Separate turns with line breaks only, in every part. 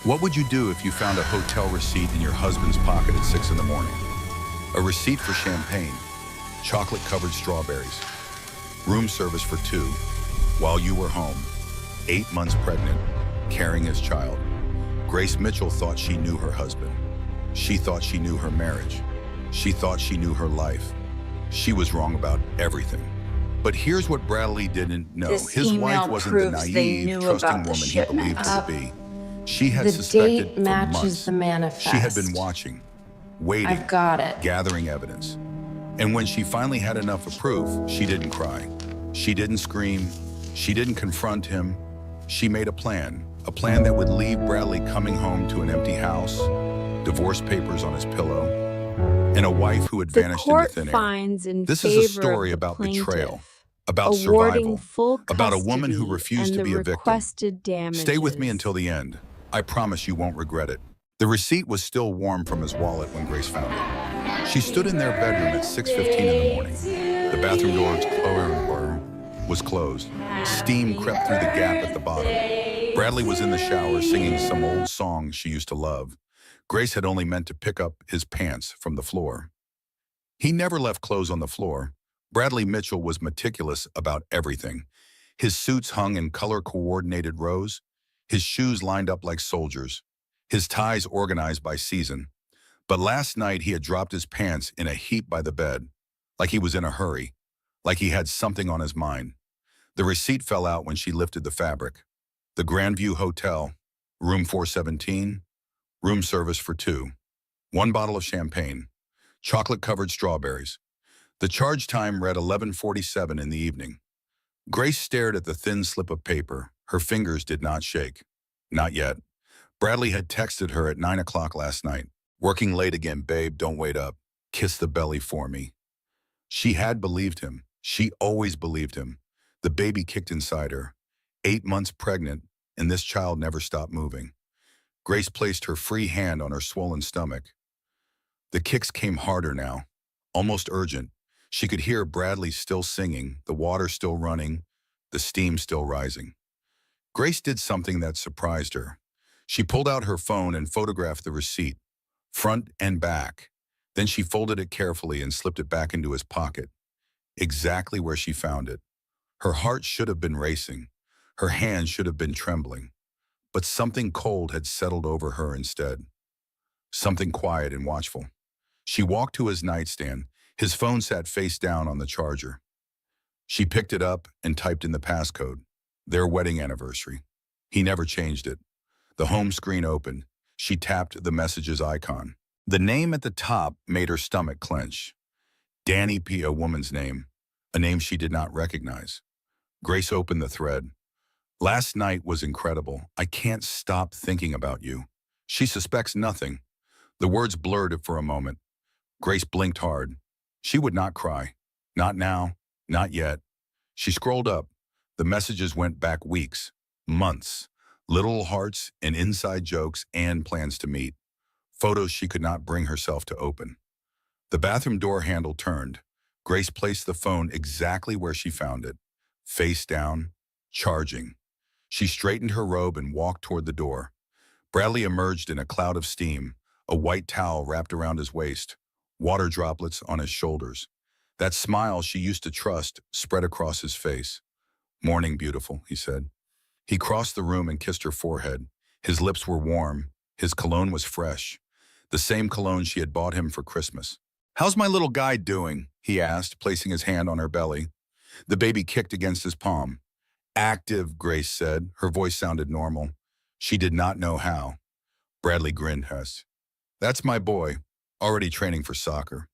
What would you do if you found a hotel receipt in your husband's pocket at 6 in the morning? A receipt for champagne, chocolate-covered strawberries, room service for two, while you were home, 8 months pregnant, carrying his child. Grace Mitchell thought she knew her husband. She thought she knew her marriage. She thought she knew her life. She was wrong about everything. But here's what Bradley didn't know.
This
His wife
email
wasn't the
proves they
naive,
knew
trusting
about the
woman he believed
shipment.
her to be. She had
The
suspected
date
for
matches
months.
the manifest.
She had been watching, waiting,
I've got it.
gathering evidence. And when she finally had enough of proof, she didn't cry. She didn't scream. She didn't confront him. She made a plan that would leave Bradley coming home to an empty house, divorce papers on his pillow, and a wife who had vanished into thin air. This is a story about betrayal, about survival, about a woman who refused to be a victim. Stay with me until the end. I promise you won't regret it. The receipt was still warm from his wallet when Grace found it. She stood in their bedroom at 6:15 in the morning. The bathroom door was closed. Steam crept through the gap at the bottom. Bradley was in the shower singing some old song she used to love. Grace had only meant to pick up his pants from the floor. He never left clothes on the floor. Bradley Mitchell was meticulous about everything. His suits hung in color-coordinated rows, his shoes lined up like soldiers, his ties organized by season. But last night he had dropped his pants in a heap by the bed, like he was in a hurry, like he had something on his mind. The receipt fell out when she lifted the fabric. The Grandview Hotel, room 417, room service for two, one bottle of champagne, chocolate-covered strawberries. The charge time read 11:47 in the evening. Grace stared at the thin slip of paper. Her fingers did not shake. Not yet. Bradley had texted her at 9 o'clock last night. Working late again, babe, don't wait up. Kiss the belly for me. She had believed him. She always believed him. The baby kicked inside her. 8 months pregnant, and this child never stopped moving. Grace placed her free hand on her swollen stomach. The kicks came harder now, almost urgent. She could hear Bradley still singing, the water still running, the steam still rising. Grace did something that surprised her. She pulled out her phone and photographed the receipt, front and back. Then she folded it carefully and slipped it back into his pocket, exactly where she found it. Her heart should have been racing. Her hands should have been trembling. But something cold had settled over her instead. Something quiet and watchful. She walked to his nightstand. His phone sat face down on the charger. She picked it up and typed in the passcode, their wedding anniversary. He never changed it. The home screen opened. She tapped the messages icon. The name at the top made her stomach clench. Danny P., a woman's name, a name she did not recognize. Grace opened the thread. Last night was incredible. I can't stop thinking about you. She suspects nothing. The words blurred for a moment. Grace blinked hard. She would not cry. Not now, not yet. She scrolled up. The messages went back weeks, months. Little hearts and inside jokes and plans to meet. Photos she could not bring herself to open. The bathroom door handle turned. Grace placed the phone exactly where she found it, face down, charging. She straightened her robe and walked toward the door. Bradley emerged in a cloud of steam, a white towel wrapped around his waist, water droplets on his shoulders. That smile she used to trust spread across his face. "Morning, beautiful," he said. He crossed the room and kissed her forehead. His lips were warm. His cologne was fresh, the same cologne she had bought him for Christmas. "How's my little guy doing?" he asked, placing his hand on her belly. The baby kicked against his palm. "Active," Grace said. Her voice sounded normal. She did not know how. Bradley grinned. "That's my boy, already training for soccer."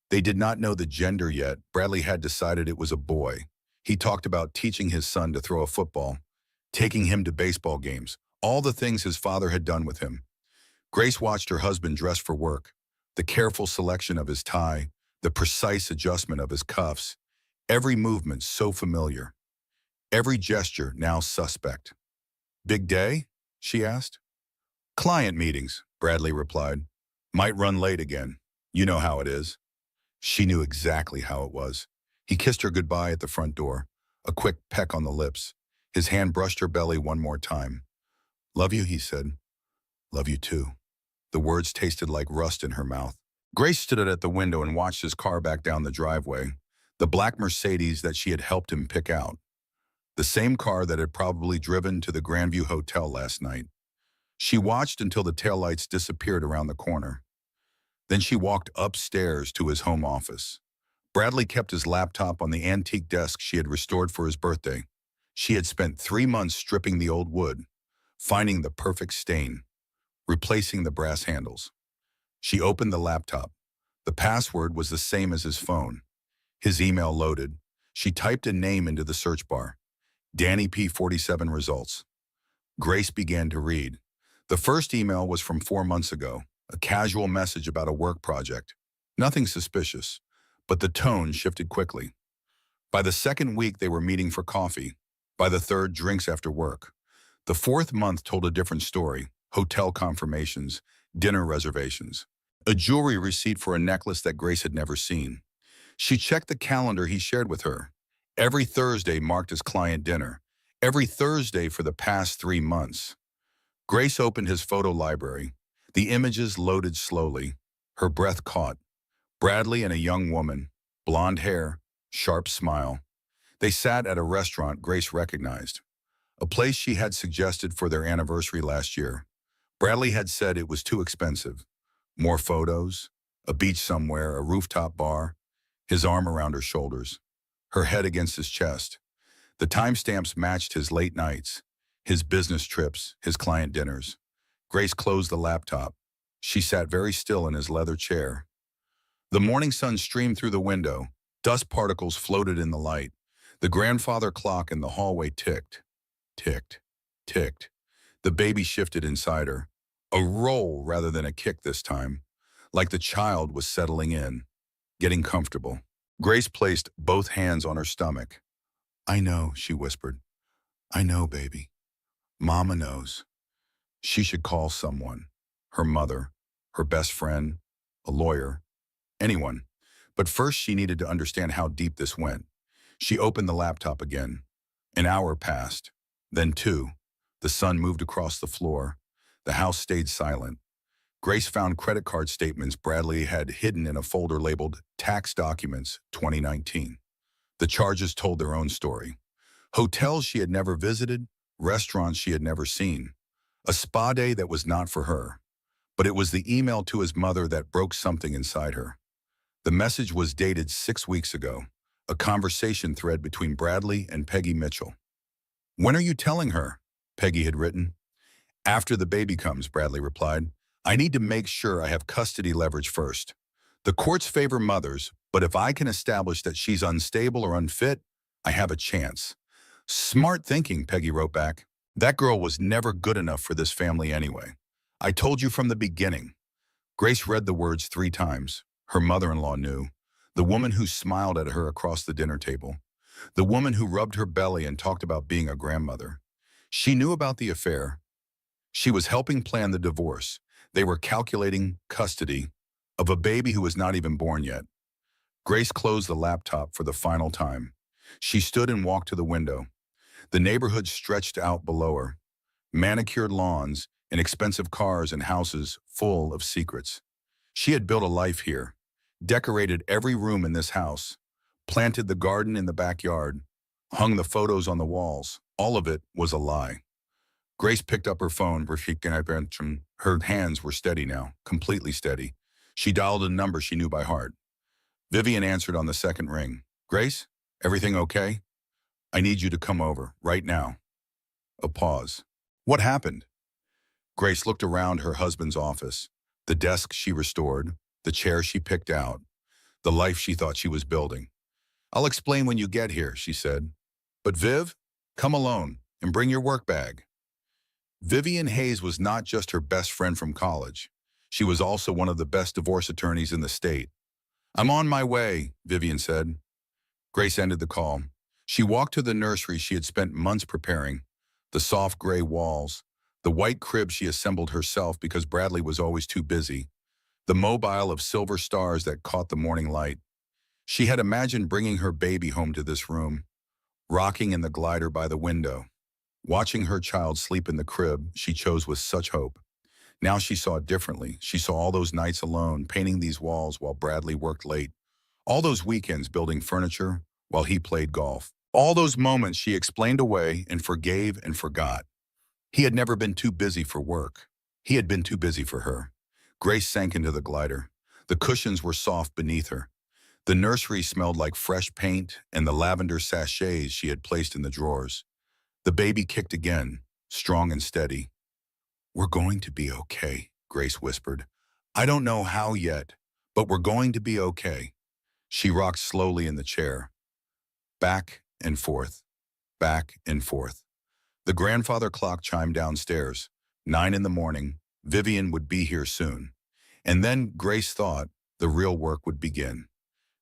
They did not know the gender yet. Bradley had decided it was a boy. He talked about teaching his son to throw a football, taking him to baseball games, all the things his father had done with him. Grace watched her husband dress for work, the careful selection of his tie, the precise adjustment of his cuffs, every movement so familiar, every gesture now suspect. "Big day?" she asked. "Client meetings," Bradley replied. "Might run late again. You know how it is." She knew exactly how it was. He kissed her goodbye at the front door, a quick peck on the lips. His hand brushed her belly one more time. "Love you," he said. Love you too. The words tasted like rust in her mouth. Grace stood at the window and watched his car back down the driveway, the black Mercedes that she had helped him pick out, the same car that had probably driven to the Grandview Hotel last night. She watched until the taillights disappeared around the corner. Then she walked upstairs to his home office. Bradley kept his laptop on the antique desk she had restored for his birthday. She had spent 3 months stripping the old wood, finding the perfect stain, replacing the brass handles. She opened the laptop. The password was the same as his phone. His email loaded. She typed a name into the search bar. Danny P47 results. Grace began to read. The first email was from 4 months ago, a casual message about a work project. Nothing suspicious, but the tone shifted quickly. By the second week, they were meeting for coffee. By the third, drinks after work. The fourth month told a different story: hotel confirmations, dinner reservations, a jewelry receipt for a necklace that Grace had never seen. She checked the calendar he shared with her. Every Thursday marked as client dinner. Every Thursday for the past 3 months. Grace opened his photo library. The images loaded slowly. Her breath caught. Bradley and a young woman, blonde hair, sharp smile. They sat at a restaurant Grace recognized, a place she had suggested for their anniversary last year. Bradley had said it was too expensive. More photos, a beach somewhere, a rooftop bar, his arm around her shoulders, her head against his chest. The timestamps matched his late nights, his business trips, his client dinners. Grace closed the laptop. She sat very still in his leather chair. The morning sun streamed through the window. Dust particles floated in the light. The grandfather clock in the hallway ticked, ticked, ticked. The baby shifted inside her. A roll rather than a kick this time, like the child was settling in, getting comfortable. Grace placed both hands on her stomach. "I know," she whispered. "I know, baby. Mama knows. She should call someone. Her mother, her best friend, a lawyer, anyone. But first she needed to understand how deep this went." She opened the laptop again. An hour passed, then 2. The sun moved across the floor. The house stayed silent. Grace found credit card statements Bradley had hidden in a folder labeled Tax Documents 2019. The charges told their own story. Hotels she had never visited, restaurants she had never seen. A spa day that was not for her. But it was the email to his mother that broke something inside her. The message was dated 6 weeks ago, a conversation thread between Bradley and Peggy Mitchell. "When are you telling her?" Peggy had written. "After the baby comes," Bradley replied. "I need to make sure I have custody leverage first. The courts favor mothers, but if I can establish that she's unstable or unfit, I have a chance." "Smart thinking," Peggy wrote back. "That girl was never good enough for this family anyway. I told you from the beginning." Grace read the words 3 times. Her mother-in-law knew. The woman who smiled at her across the dinner table. The woman who rubbed her belly and talked about being a grandmother. She knew about the affair. She was helping plan the divorce. They were calculating custody of a baby who was not even born yet. Grace closed the laptop for the final time. She stood and walked to the window. The neighborhood stretched out below her. Manicured lawns and expensive cars and houses full of secrets. She had built a life here, decorated every room in this house, planted the garden in the backyard, hung the photos on the walls. All of it was a lie. Grace picked up her phone. Her hands were steady now, completely steady. She dialed a number she knew by heart. Vivian answered on the second ring. "Grace, everything okay? I need you to come over, right now." A pause. "What happened?" Grace looked around her husband's office, the desk she restored, the chair she picked out, the life she thought she was building. "I'll explain when you get here," she said. "But Viv, come alone and bring your work bag." Vivian Hayes was not just her best friend from college. She was also one of the best divorce attorneys in the state. "I'm on my way," Vivian said. Grace ended the call. She walked to the nursery she had spent months preparing, the soft gray walls, the white crib she assembled herself because Bradley was always too busy, the mobile of silver stars that caught the morning light. She had imagined bringing her baby home to this room, rocking in the glider by the window, watching her child sleep in the crib she chose with such hope. Now she saw it differently. She saw all those nights alone, painting these walls while Bradley worked late. All those weekends building furniture while he played golf. All those moments she explained away and forgave and forgot. He had never been too busy for work. He had been too busy for her. Grace sank into the glider. The cushions were soft beneath her. The nursery smelled like fresh paint and the lavender sachets she had placed in the drawers. The baby kicked again, strong and steady. "We're going to be okay," Grace whispered. "I don't know how yet, but we're going to be okay." She rocked slowly in the chair, back and forth, back and forth. The grandfather clock chimed downstairs. 9 in the morning. Vivian would be here soon. And then Grace thought the real work would begin.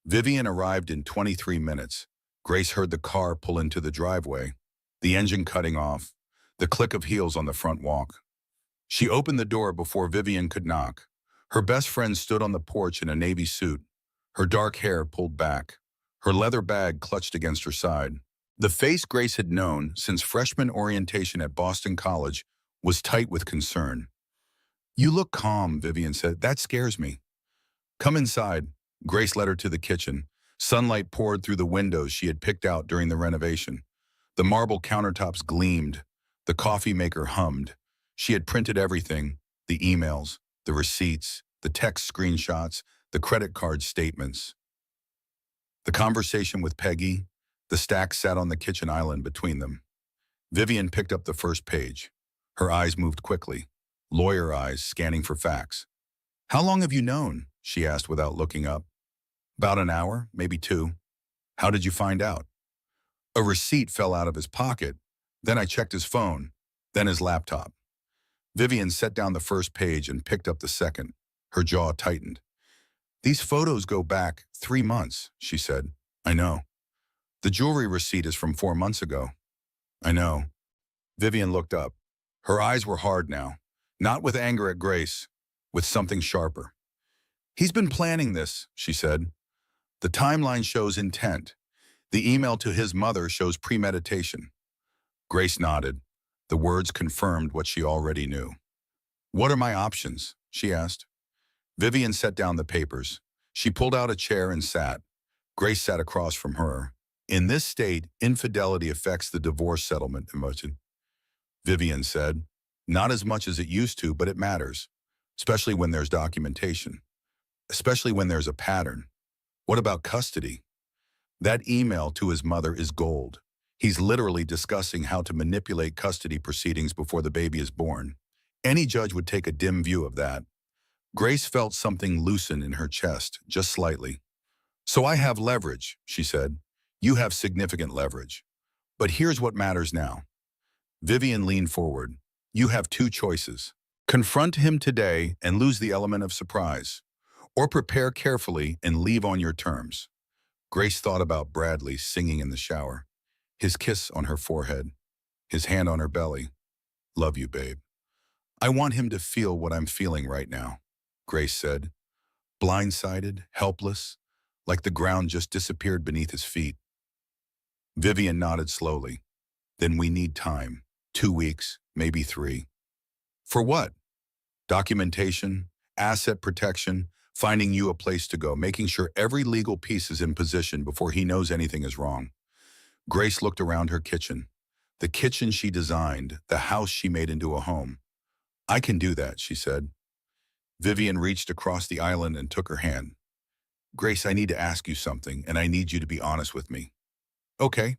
Vivian arrived in 23 minutes. Grace heard the car pull into the driveway, the engine cutting off, the click of heels on the front walk. She opened the door before Vivian could knock. Her best friend stood on the porch in a navy suit, her dark hair pulled back, her leather bag clutched against her side. The face Grace had known since freshman orientation at Boston College was tight with concern. "You look calm," Vivian said. "That scares me." "Come inside." Grace led her to the kitchen. Sunlight poured through the windows she had picked out during the renovation. The marble countertops gleamed. The coffee maker hummed. She had printed everything, the emails, the receipts, the text screenshots, the credit card statements. The conversation with Peggy, the stack sat on the kitchen island between them. Vivian picked up the first page. Her eyes moved quickly, lawyer eyes scanning for facts. "How long have you known?" she asked without looking up. "About an hour, maybe 2. "How did you find out?" "A receipt fell out of his pocket. Then I checked his phone, then his laptop." Vivian set down the first page and picked up the second. Her jaw tightened. "These photos go back 3 months, she said. "I know." "The jewelry receipt is from 4 months ago." "I know." Vivian looked up. Her eyes were hard now, not with anger at Grace, with something sharper. "He's been planning this," she said. "The timeline shows intent. The email to his mother shows premeditation." Grace nodded. The words confirmed what she already knew. "What are my options?" she asked. Vivian set down the papers. She pulled out a chair and sat. Grace sat across from her. "In this state, infidelity affects the divorce settlement motion," Vivian said. "Not as much as it used to, but it matters, especially when there's documentation, especially when there's a pattern. What about custody?" "That email to his mother is gold. He's literally discussing how to manipulate custody proceedings before the baby is born. Any judge would take a dim view of that." Grace felt something loosen in her chest, just slightly. "So I have leverage," she said. "You have significant leverage. But here's what matters now." Vivian leaned forward. "You have 2 choices. Confront him today and lose the element of surprise, or prepare carefully and leave on your terms." Grace thought about Bradley singing in the shower, his kiss on her forehead, his hand on her belly. "Love you, babe." "I want him to feel what I'm feeling right now," Grace said. Blindsided, helpless, like the ground just disappeared beneath his feet. Vivian nodded slowly. "Then we need time. 2 weeks, maybe 3. "For what?" "Documentation, asset protection, finding you a place to go, making sure every legal piece is in position before he knows anything is wrong." Grace looked around her kitchen. The kitchen she designed, the house she made into a home. "I can do that," she said. Vivian reached across the island and took her hand. "Grace, I need to ask you something, and I need you to be honest with me." "Okay.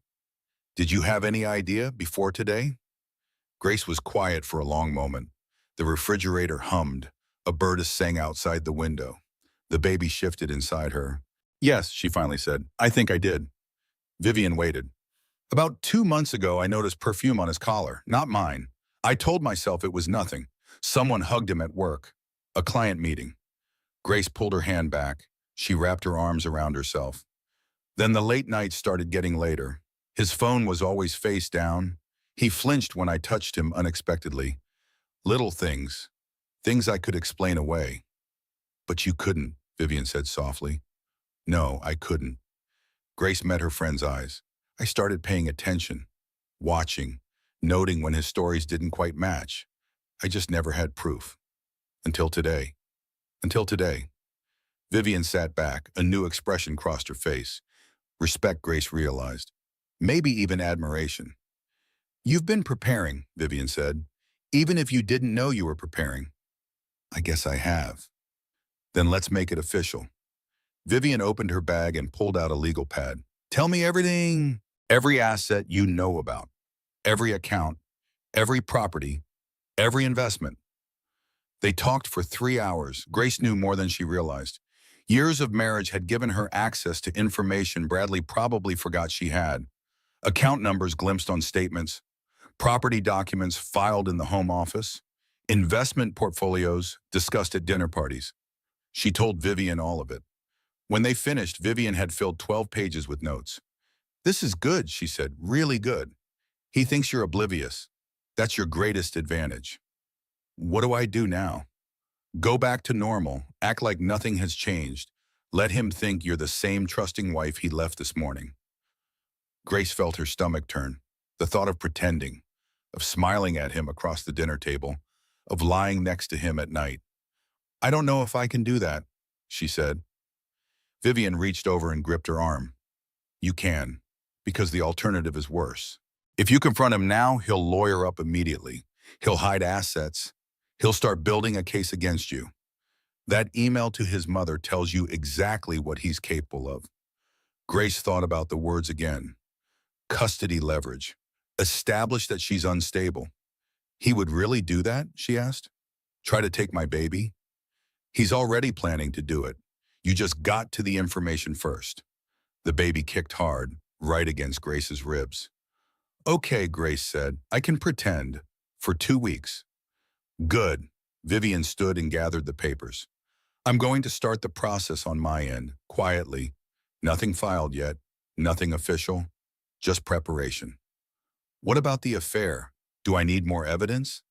Did you have any idea before today?" Grace was quiet for a long moment. The refrigerator hummed. A bird sang outside the window. The baby shifted inside her. "Yes," she finally said. "I think I did." Vivian waited. "About 2 months ago, I noticed perfume on his collar, not mine. I told myself it was nothing. Someone hugged him at work. A client meeting." Grace pulled her hand back. She wrapped her arms around herself. Then the late nights started getting later. His phone was always face down. He flinched when I touched him unexpectedly. Little things. Things I could explain away. "But you couldn't," Vivian said softly. "No, I couldn't." Grace met her friend's eyes. "I started paying attention, watching, noting when his stories didn't quite match. I just never had proof." Until today. Until today. Vivian sat back, a new expression crossed her face. Respect, Grace realized. Maybe even admiration. You've been preparing, Vivian said. Even if you didn't know you were preparing. I guess I have. Then let's make it official. Vivian opened her bag and pulled out a legal pad. Tell me everything. Every asset you know about. Every account. Every property. Every investment. They talked for 3 hours. Grace knew more than she realized. Years of marriage had given her access to information Bradley probably forgot she had. Account numbers glimpsed on statements, property documents filed in the home office, investment portfolios discussed at dinner parties. She told Vivian all of it. When they finished, Vivian had filled 12 pages with notes. This is good, she said, really good. He thinks you're oblivious. That's your greatest advantage. What do I do now? Go back to normal, act like nothing has changed. Let him think you're the same trusting wife he left this morning. Grace felt her stomach turn. The thought of pretending, of smiling at him across the dinner table, of lying next to him at night. I don't know if I can do that, she said. Vivian reached over and gripped her arm. You can, because the alternative is worse. If you confront him now, he'll lawyer up immediately. He'll hide assets. He'll start building a case against you. That email to his mother tells you exactly what he's capable of. Grace thought about the words again. Custody leverage. Establish that she's unstable. He would really do that, she asked. Try to take my baby? He's already planning to do it. You just got to the information first. The baby kicked hard, right against Grace's ribs. Okay, Grace said, I can pretend. For 2 weeks. Good. Vivian stood and gathered the papers. I'm going to start the process on my end, quietly. Nothing filed yet, nothing official, just preparation. What about the affair? Do I need more evidence?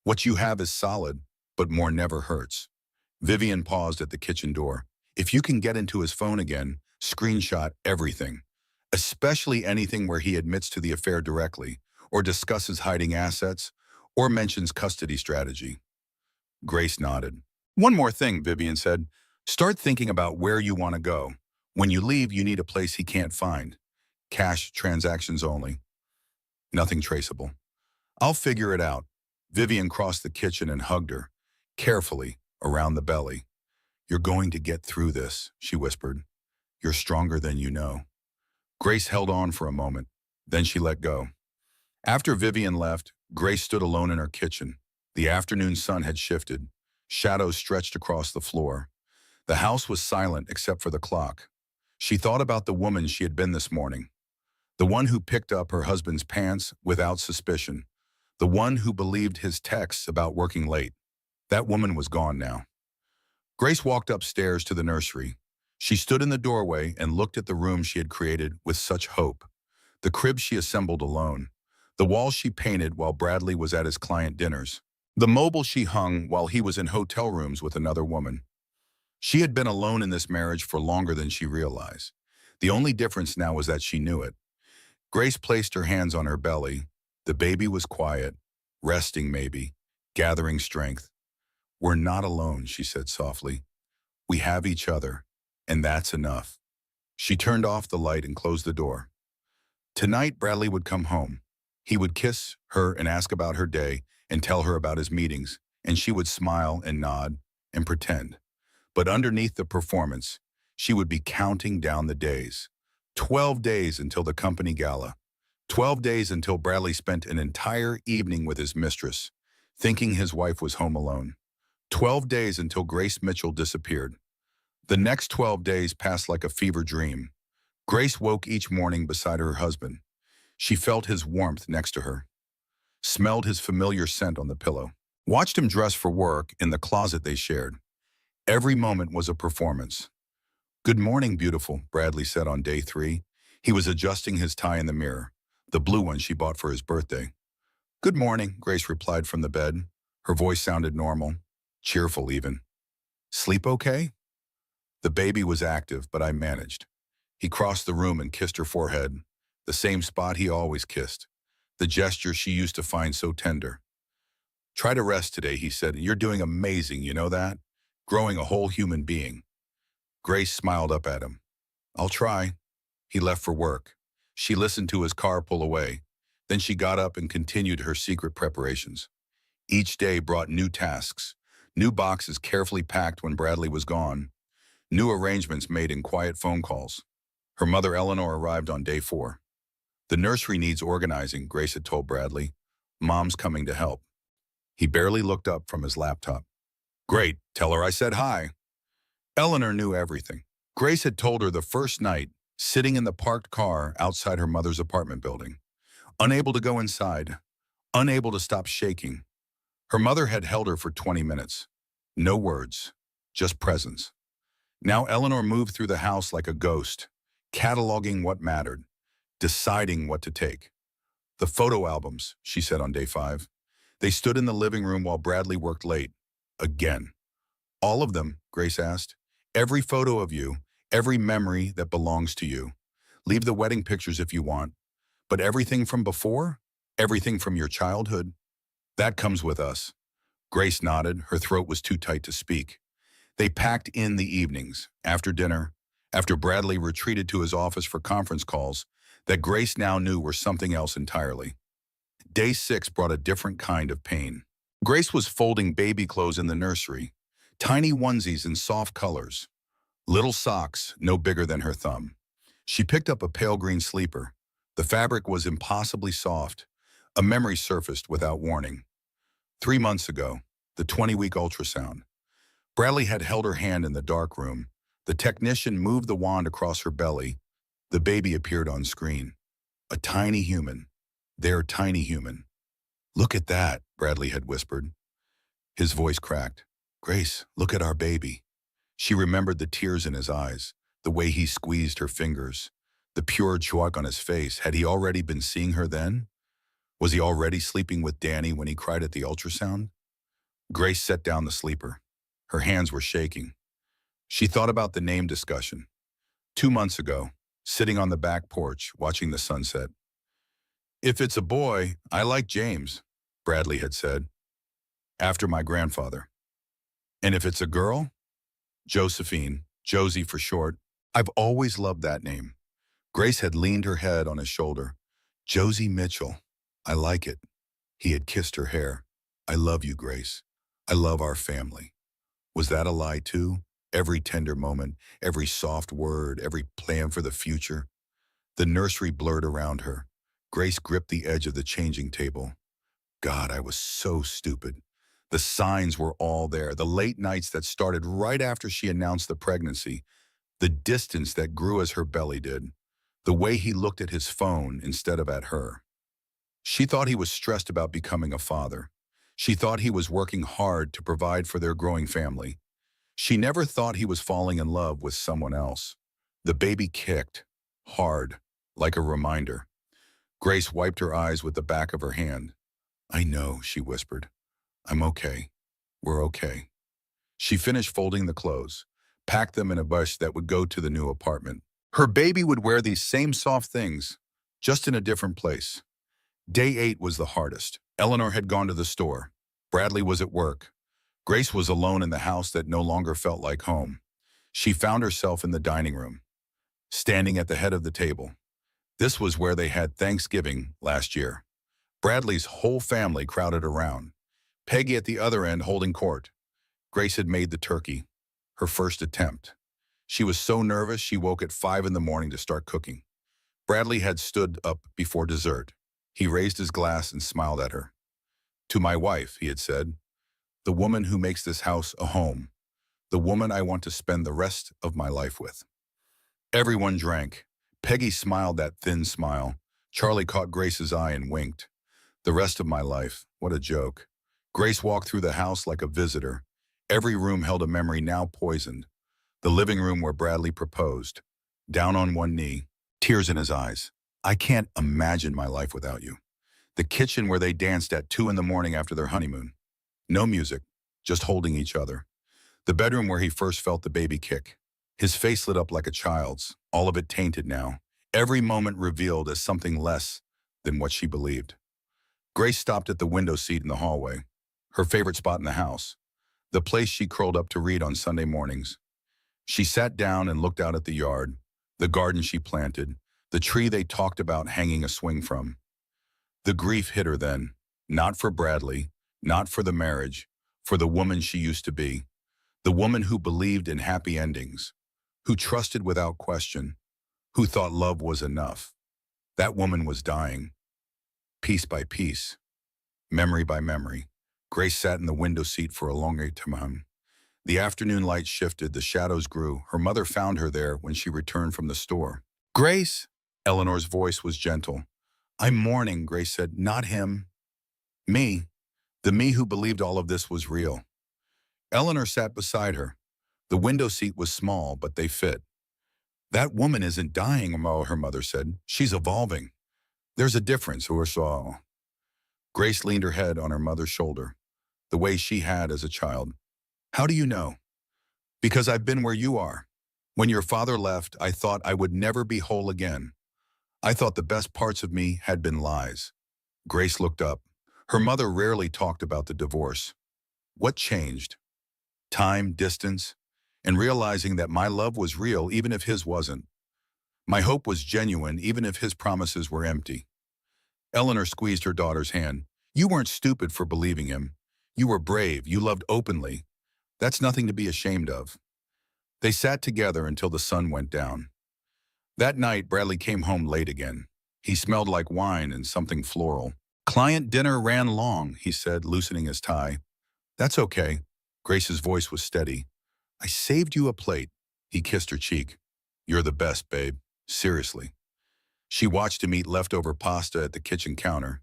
What you have is solid, but more never hurts. Vivian paused at the kitchen door. If you can get into his phone again, screenshot everything, especially anything where he admits to the affair directly, or discusses hiding assets, or mentions custody strategy. Grace nodded. One more thing, Vivian said. Start thinking about where you want to go. When you leave, you need a place he can't find. Cash transactions only. Nothing traceable. I'll figure it out. Vivian crossed the kitchen and hugged her, carefully, around the belly. You're going to get through this, she whispered. You're stronger than you know. Grace held on for a moment, then she let go. After Vivian left, Grace stood alone in her kitchen. The afternoon sun had shifted. Shadows stretched across the floor. The house was silent except for the clock. She thought about the woman she had been this morning. The one who picked up her husband's pants without suspicion. The one who believed his texts about working late. That woman was gone now. Grace walked upstairs to the nursery. She stood in the doorway and looked at the room she had created with such hope. The crib she assembled alone. The walls she painted while Bradley was at his client dinners. The mobile she hung while he was in hotel rooms with another woman. She had been alone in this marriage for longer than she realized. The only difference now was that she knew it. Grace placed her hands on her belly. The baby was quiet, resting maybe, gathering strength. We're not alone, she said softly. We have each other, and that's enough. She turned off the light and closed the door. Tonight, Bradley would come home. He would kiss her and ask about her day and tell her about his meetings, and she would smile and nod and pretend. But underneath the performance, she would be counting down the days. 12 days until the company gala. 12 days until Bradley spent an entire evening with his mistress, thinking his wife was home alone. 12 days until Grace Mitchell disappeared. The next 12 days passed like a fever dream. Grace woke each morning beside her husband. She felt his warmth next to her, smelled his familiar scent on the pillow, watched him dress for work in the closet they shared. Every moment was a performance. Good morning, beautiful, Bradley said on day 3. He was adjusting his tie in the mirror, the blue one she bought for his birthday. Good morning, Grace replied from the bed. Her voice sounded normal, cheerful even. Sleep okay? The baby was active, but I managed. He crossed the room and kissed her forehead, the same spot he always kissed, the gesture she used to find so tender. Try to rest today, he said. You're doing amazing, you know that? Growing a whole human being. Grace smiled up at him. I'll try. He left for work. She listened to his car pull away. Then she got up and continued her secret preparations. Each day brought new tasks, new boxes carefully packed when Bradley was gone, new arrangements made in quiet phone calls. Her mother Eleanor arrived on day 4. The nursery needs organizing, Grace had told Bradley. Mom's coming to help. He barely looked up from his laptop. Great, tell her I said hi. Eleanor knew everything. Grace had told her the first night, sitting in the parked car outside her mother's apartment building. Unable to go inside, unable to stop shaking. Her mother had held her for 20 minutes. No words, just presence. Now Eleanor moved through the house like a ghost, cataloging what mattered, deciding what to take. The photo albums, she said on day 5. They stood in the living room while Bradley worked late. Again. All of them, Grace asked. Every photo of you, every memory that belongs to you. Leave the wedding pictures if you want. But everything from before, everything from your childhood, that comes with us. Grace nodded. Her throat was too tight to speak. They packed in the evenings, after dinner, after Bradley retreated to his office for conference calls that Grace now knew were something else entirely. Day 6 brought a different kind of pain. Grace was folding baby clothes in the nursery, tiny onesies in soft colors, little socks no bigger than her thumb. She picked up a pale green sleeper. The fabric was impossibly soft. A memory surfaced without warning. 3 months ago, the 20-week ultrasound. Bradley had held her hand in the dark room. The technician moved the wand across her belly. The baby appeared on screen. A tiny human. Their tiny human. Look at that, Bradley had whispered. His voice cracked. Grace, look at our baby. She remembered the tears in his eyes, the way he squeezed her fingers, the pure joy on his face. Had he already been seeing her then? Was he already sleeping with Danny when he cried at the ultrasound? Grace set down the sleeper. Her hands were shaking. She thought about the name discussion. 2 months ago, sitting on the back porch, watching the sunset. If it's a boy, I like James, Bradley had said, after my grandfather. And if it's a girl? Josephine, Josie for short. I've always loved that name. Grace had leaned her head on his shoulder. Josie Mitchell. I like it. He had kissed her hair. I love you, Grace. I love our family. Was that a lie too? Every tender moment, every soft word, every plan for the future. The nursery blurred around her. Grace gripped the edge of the changing table. God, I was so stupid. The signs were all there. The late nights that started right after she announced the pregnancy. The distance that grew as her belly did. The way he looked at his phone instead of at her. She thought he was stressed about becoming a father. She thought he was working hard to provide for their growing family. She never thought he was falling in love with someone else. The baby kicked, hard, like a reminder. Grace wiped her eyes with the back of her hand. I know, she whispered. I'm okay. We're okay. She finished folding the clothes, packed them in a bunch that would go to the new apartment. Her baby would wear these same soft things, just in a different place. Day 8 was the hardest. Eleanor had gone to the store. Bradley was at work. Grace was alone in the house that no longer felt like home. She found herself in the dining room, standing at the head of the table. This was where they had Thanksgiving last year. Bradley's whole family crowded around. Peggy at the other end holding court. Grace had made the turkey, her first attempt. She was so nervous she woke at 5 in the morning to start cooking. Bradley had stood up before dessert. He raised his glass and smiled at her. To my wife, he had said, the woman who makes this house a home, the woman I want to spend the rest of my life with. Everyone drank. Peggy smiled that thin smile. Charlie caught Grace's eye and winked. The rest of my life, what a joke. Grace walked through the house like a visitor. Every room held a memory now poisoned. The living room where Bradley proposed. Down on one knee, tears in his eyes. I can't imagine my life without you. The kitchen where they danced at 2 in the morning after their honeymoon. No music, just holding each other. The bedroom where he first felt the baby kick. His face lit up like a child's, all of it tainted now. Every moment revealed as something less than what she believed. Grace stopped at the window seat in the hallway. her favorite spot in the house, the place she curled up to read on Sunday mornings. She sat down and looked out at the yard, the garden she planted, the tree they talked about hanging a swing from. The grief hit her then, not for Bradley, not for the marriage, for the woman she used to be, the woman who believed in happy endings, who trusted without question, who thought love was enough. That woman was dying, piece by piece, memory by memory. Grace sat in the window seat for a longer time. The afternoon light shifted, the shadows grew. Her mother found her there when she returned from the store. "Grace!" Eleanor's voice was gentle. "I'm mourning," Grace said. "Not him. Me. The me who believed all of this was real." Eleanor sat beside her. The window seat was small, but they fit. "That woman isn't dying," her mother said. "She's evolving. There's a difference, or so." Grace leaned her head on her mother's shoulder, the way she had as a child. "How do you know?" "Because I've been where you are. When your father left, I thought I would never be whole again. I thought the best parts of me had been lies." Grace looked up. Her mother rarely talked about the divorce. "What changed?" "Time, distance, and realizing that my love was real even if his wasn't. My hope was genuine even if his promises were empty." Eleanor squeezed her daughter's hand. "You weren't stupid for believing him. You were brave. You loved openly. That's nothing to be ashamed of." They sat together until the sun went down. That night, Bradley came home late again. He smelled like wine and something floral. "Client dinner ran long," he said, loosening his tie. "That's okay." Grace's voice was steady. "I saved you a plate." He kissed her cheek. "You're the best, babe. Seriously." She watched him eat leftover pasta at the kitchen counter.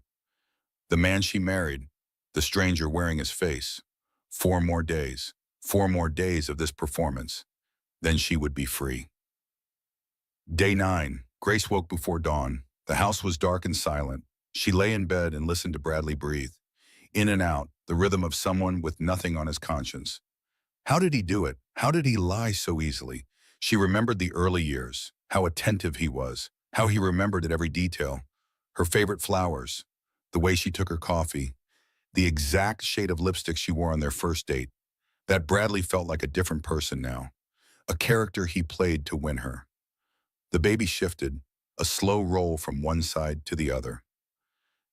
The man she married, the stranger wearing his face. 4 more days. 4 more days of this performance. Then she would be free. Day 9. Grace woke before dawn. The house was dark and silent. She lay in bed and listened to Bradley breathe. In and out, the rhythm of someone with nothing on his conscience. How did he do it? How did he lie so easily? She remembered the early years, how attentive he was, how he remembered at every detail. Her favorite flowers, the way she took her coffee, the exact shade of lipstick she wore on their first date. That Bradley felt like a different person now, a character he played to win her. The baby shifted, a slow roll from one side to the other.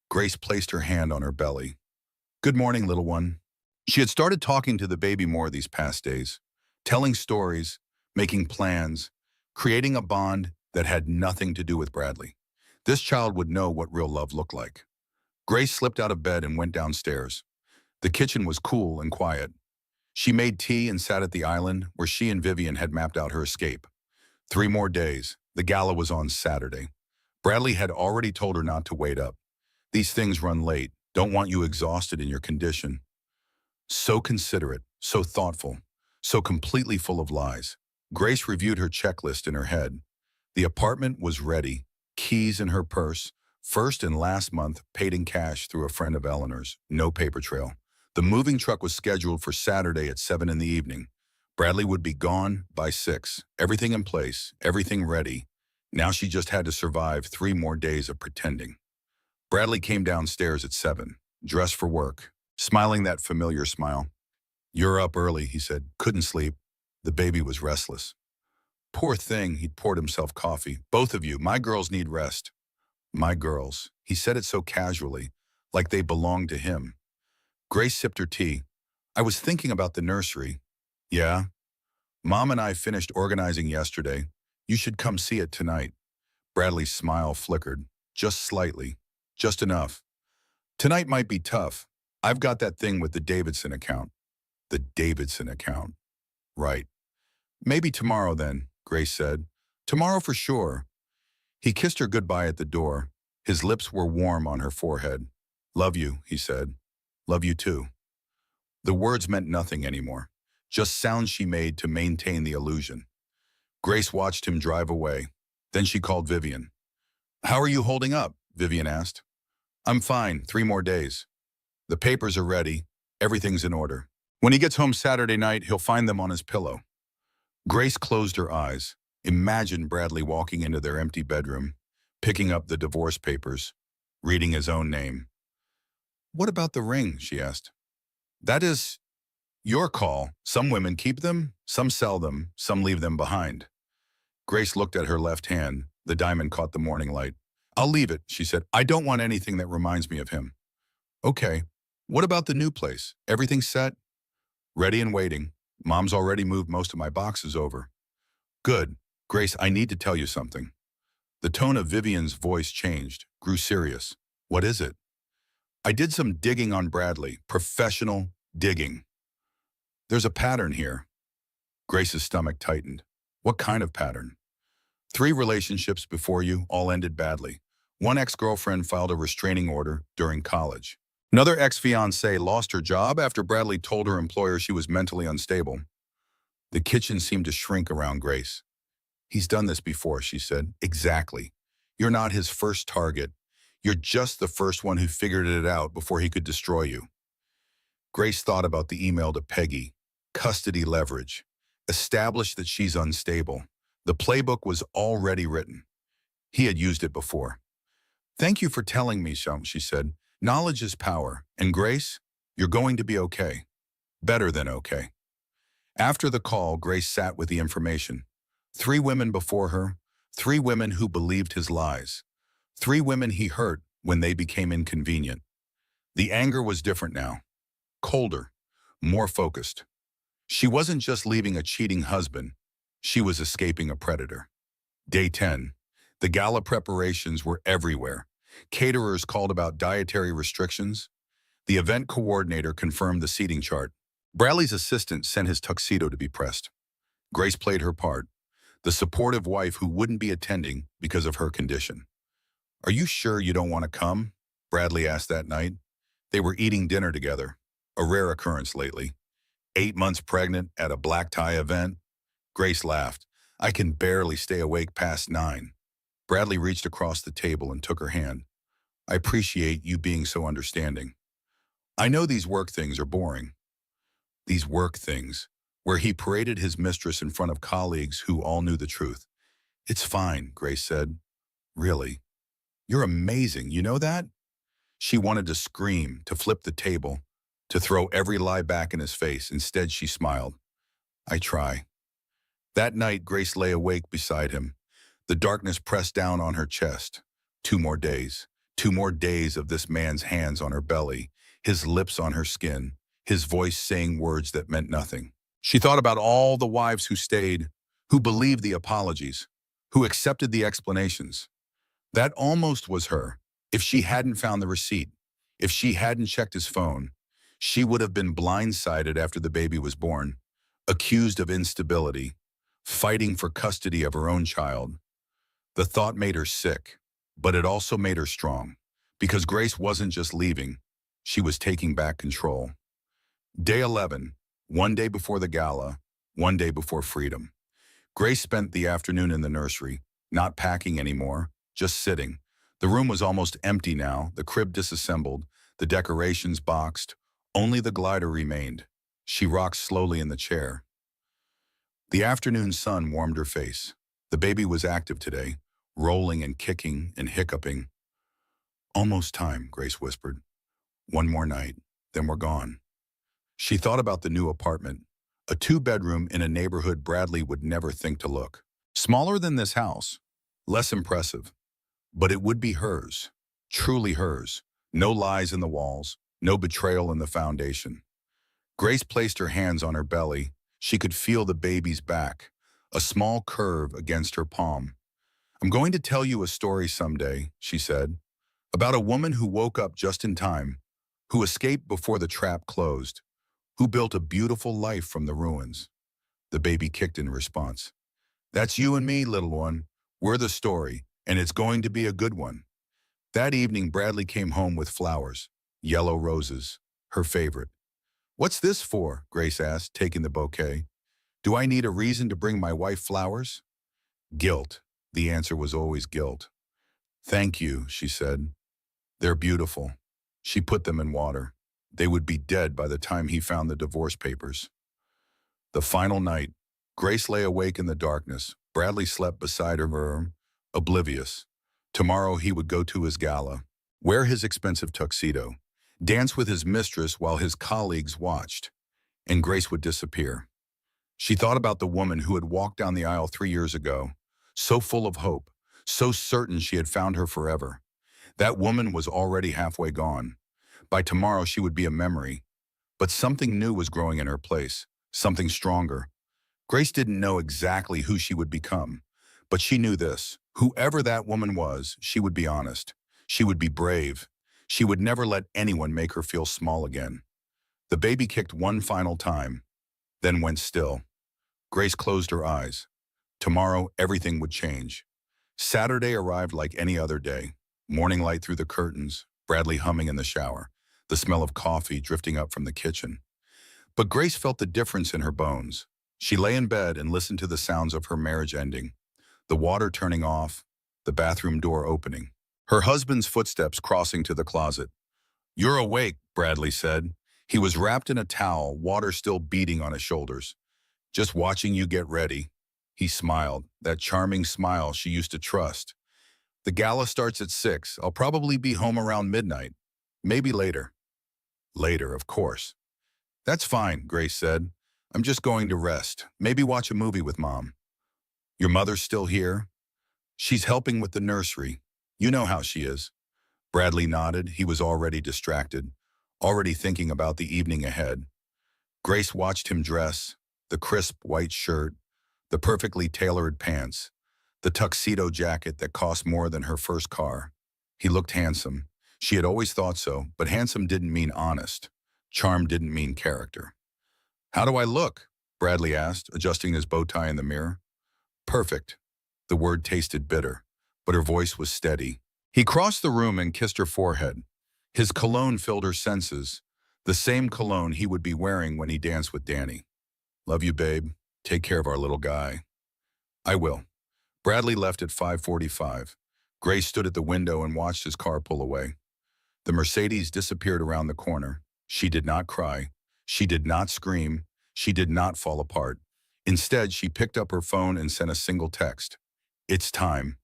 Grace placed her hand on her belly. "Good morning, little one." She had started talking to the baby more these past days, telling stories, making plans, creating a bond that had nothing to do with Bradley. This child would know what real love looked like. Grace slipped out of bed and went downstairs. The kitchen was cool and quiet. She made tea and sat at the island where she and Vivian had mapped out her escape. 3 more days. The gala was on Saturday. Bradley had already told her not to wait up. "These things run late. Don't want you exhausted in your condition." So considerate, so thoughtful, so completely full of lies. Grace reviewed her checklist in her head. The apartment was ready, keys in her purse, first and last month paid in cash through a friend of Eleanor's, no paper trail. The moving truck was scheduled for Saturday at 7 in the evening. Bradley would be gone by 6, everything in place, everything ready. Now she just had to survive 3 more days of pretending. Bradley came downstairs at 7, dressed for work, smiling that familiar smile. "You're up early," he said. "Couldn't sleep." The baby was restless. "Poor thing," he'd poured himself coffee. "Both of you, my girls need rest." "My girls." He said it so casually, like they belonged to him. Grace sipped her tea. "I was thinking about the nursery." "Yeah?" "Mom and I finished organizing yesterday. You should come see it tonight." Bradley's smile flickered, just slightly, just enough. "Tonight might be tough. I've got that thing with the Davidson account." The Davidson account. Right. "Maybe tomorrow then," Grace said. "Tomorrow for sure." He kissed her goodbye at the door. His lips were warm on her forehead. "Love you," he said. "Love you too." The words meant nothing anymore, just sounds she made to maintain the illusion. Grace watched him drive away. Then she called Vivian. "How are you holding up?" Vivian asked. "I'm fine, 3 more days. The papers are ready. Everything's in order. When he gets home Saturday night, he'll find them on his pillow." Grace closed her eyes. Imagine Bradley walking into their empty bedroom, picking up the divorce papers, reading his own name. "What about the ring?" she asked. That is your call. Some women keep them, some sell them, some leave them behind. Grace looked at her left hand. The diamond caught the morning light. I'll leave it, she said. I don't want anything that reminds me of him. Okay. What about the new place? Everything set? Ready and waiting. Mom's already moved most of my boxes over. Good. Grace, I need to tell you something. The tone of Vivian's voice changed, grew serious. What is it? I did some digging on Bradley, professional digging. There's a pattern here. Grace's stomach tightened. What kind of pattern? 3 relationships before you all ended badly. One ex-girlfriend filed a restraining order during college. Another ex-fiancée lost her job after Bradley told her employer she was mentally unstable. The kitchen seemed to shrink around Grace. He's done this before, she said. Exactly. You're not his first target. You're just the first one who figured it out before he could destroy you. Grace thought about the email to Peggy. Custody leverage. Establish that she's unstable. The playbook was already written. He had used it before. Thank you for telling me, she said. Knowledge is power. And Grace, you're going to be okay. Better than okay. After the call, Grace sat with the information. 3 women before her, 3 women who believed his lies. 3 women he hurt when they became inconvenient. The anger was different now. Colder, more focused. She wasn't just leaving a cheating husband. She was escaping a predator. Day 10. The gala preparations were everywhere. Caterers called about dietary restrictions. The event coordinator confirmed the seating chart. Bradley's assistant sent his tuxedo to be pressed. Grace played her part, the supportive wife who wouldn't be attending because of her condition. Are you sure you don't want to come? Bradley asked that night. They were eating dinner together, a rare occurrence lately. 8 months pregnant at a black tie event? Grace laughed. I can barely stay awake past 9. Bradley reached across the table and took her hand. I appreciate you being so understanding. I know these work things are boring. These work things, where he paraded his mistress in front of colleagues who all knew the truth. It's fine, Grace said. Really? You're amazing, you know that? She wanted to scream, to flip the table, to throw every lie back in his face. Instead, she smiled. I try. That night, Grace lay awake beside him. The darkness pressed down on her chest. 2 more days. 2 more days of this man's hands on her belly, his lips on her skin, his voice saying words that meant nothing. She thought about all the wives who stayed, who believed the apologies, who accepted the explanations. That almost was her. If she hadn't found the receipt, if she hadn't checked his phone, she would have been blindsided after the baby was born, accused of instability, fighting for custody of her own child. The thought made her sick, but it also made her strong, because Grace wasn't just leaving, she was taking back control. Day 11, one day before the gala, one day before freedom. Grace spent the afternoon in the nursery, not packing anymore, just sitting. The room was almost empty now, the crib disassembled, the decorations boxed. Only the glider remained. She rocked slowly in the chair. The afternoon sun warmed her face. The baby was active today, rolling and kicking and hiccuping. Almost time, Grace whispered. 1 more night, then we're gone. She thought about the new apartment, a 2-bedroom in a neighborhood Bradley would never think to look. Smaller than this house, less impressive, but it would be hers, truly hers. No lies in the walls, no betrayal in the foundation. Grace placed her hands on her belly. She could feel the baby's back, a small curve against her palm. I'm going to tell you a story someday, she said, about a woman who woke up just in time, who escaped before the trap closed, who built a beautiful life from the ruins. The baby kicked in response. That's you and me, little one. We're the story, and it's going to be a good one. That evening, Bradley came home with flowers, yellow roses, her favorite. What's this for? Grace asked, taking the bouquet. Do I need a reason to bring my wife flowers? Guilt. The answer was always guilt. Thank you, she said. They're beautiful. She put them in water. They would be dead by the time he found the divorce papers. The final night, Grace lay awake in the darkness. Bradley slept beside her, oblivious. Tomorrow he would go to his gala, wear his expensive tuxedo, dance with his mistress while his colleagues watched, and Grace would disappear. She thought about the woman who had walked down the aisle 3 years ago, so full of hope, so certain she had found her forever. That woman was already halfway gone. By tomorrow she would be a memory, but something new was growing in her place, something stronger. Grace didn't know exactly who she would become, but she knew this. Whoever that woman was, she would be honest. She would be brave. She would never let anyone make her feel small again. The baby kicked one final time, then went still. Grace closed her eyes. Tomorrow, everything would change. Saturday arrived like any other day. Morning light through the curtains, Bradley humming in the shower, the smell of coffee drifting up from the kitchen. But Grace felt the difference in her bones. She lay in bed and listened to the sounds of her marriage ending, the water turning off, the bathroom door opening, her husband's footsteps crossing to the closet. "You're awake," Bradley said. He was wrapped in a towel, water still beating on his shoulders. "Just watching you get ready." He smiled, that charming smile she used to trust. "The gala starts at 6. I'll probably be home around midnight. Maybe later." Later, of course. "That's fine," Grace said. "I'm just going to rest. Maybe watch a movie with Mom." "Your mother's still here?" "She's helping with the nursery. You know how she is." Bradley nodded. He was already distracted, already thinking about the evening ahead. Grace watched him dress, the crisp white shirt, the perfectly tailored pants, the tuxedo jacket that cost more than her first car. He looked handsome. She had always thought so, but handsome didn't mean honest. Charm didn't mean character. "How do I look?" Bradley asked, adjusting his bow tie in the mirror. "Perfect." The word tasted bitter, but her voice was steady. He crossed the room and kissed her forehead. His cologne filled her senses, the same cologne he would be wearing when he danced with Danny. "Love you, babe. Take care of our little guy." "I will." Bradley left at 5:45. Grace stood at the window and watched his car pull away. The Mercedes disappeared around the corner. She did not cry. She did not scream. She did not fall apart. Instead, she picked up her phone and sent a single text. "It's time."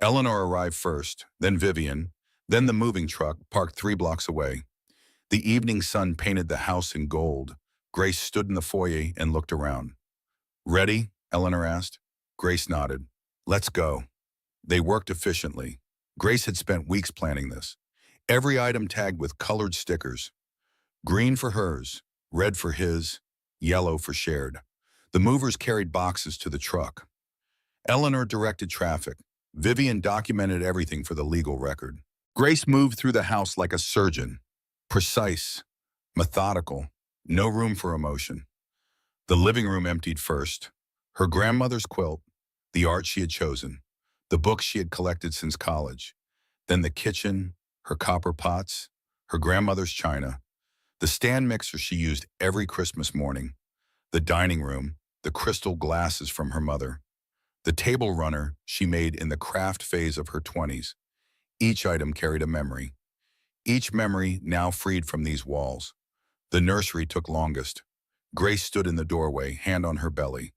Eleanor arrived first, then Vivian, then the moving truck parked 3 blocks away. The evening sun painted the house in gold. Grace stood in the foyer and looked around. "Ready?" Eleanor asked. Grace nodded. "Let's go." They worked efficiently. Grace had spent weeks planning this. Every item tagged with colored stickers. Green for hers, red for his, yellow for shared. The movers carried boxes to the truck. Eleanor directed traffic. Vivian documented everything for the legal record. Grace moved through the house like a surgeon. Precise, methodical, no room for emotion. The living room emptied first. Her grandmother's quilt, the art she had chosen, the books she had collected since college. Then the kitchen, her copper pots, her grandmother's china, the stand mixer she used every Christmas morning, the dining room, the crystal glasses from her mother, the table runner she made in the craft phase of her 20s. Each item carried a memory. Each memory now freed from these walls. The nursery took longest. Grace stood in the doorway, hand on her belly.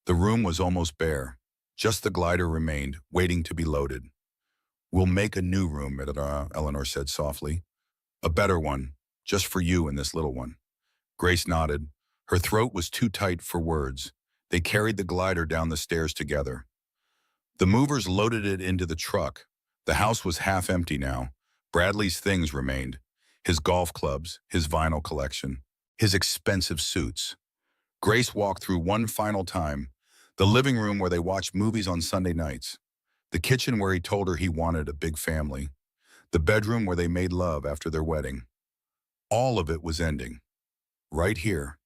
The room was almost bare. Just the glider remained, waiting to be loaded. "We'll make a new room," Eleanor said softly. "A better one, just for you and this little one." Grace nodded. Her throat was too tight for words. They carried the glider down the stairs together. The movers loaded it into the truck. The house was half empty now. Bradley's things remained. His golf clubs, his vinyl collection, his expensive suits. Grace walked through one final time. The living room where they watched movies on Sunday nights. The kitchen where he told her he wanted a big family. The bedroom where they made love after their wedding. All of it was ending. Right here.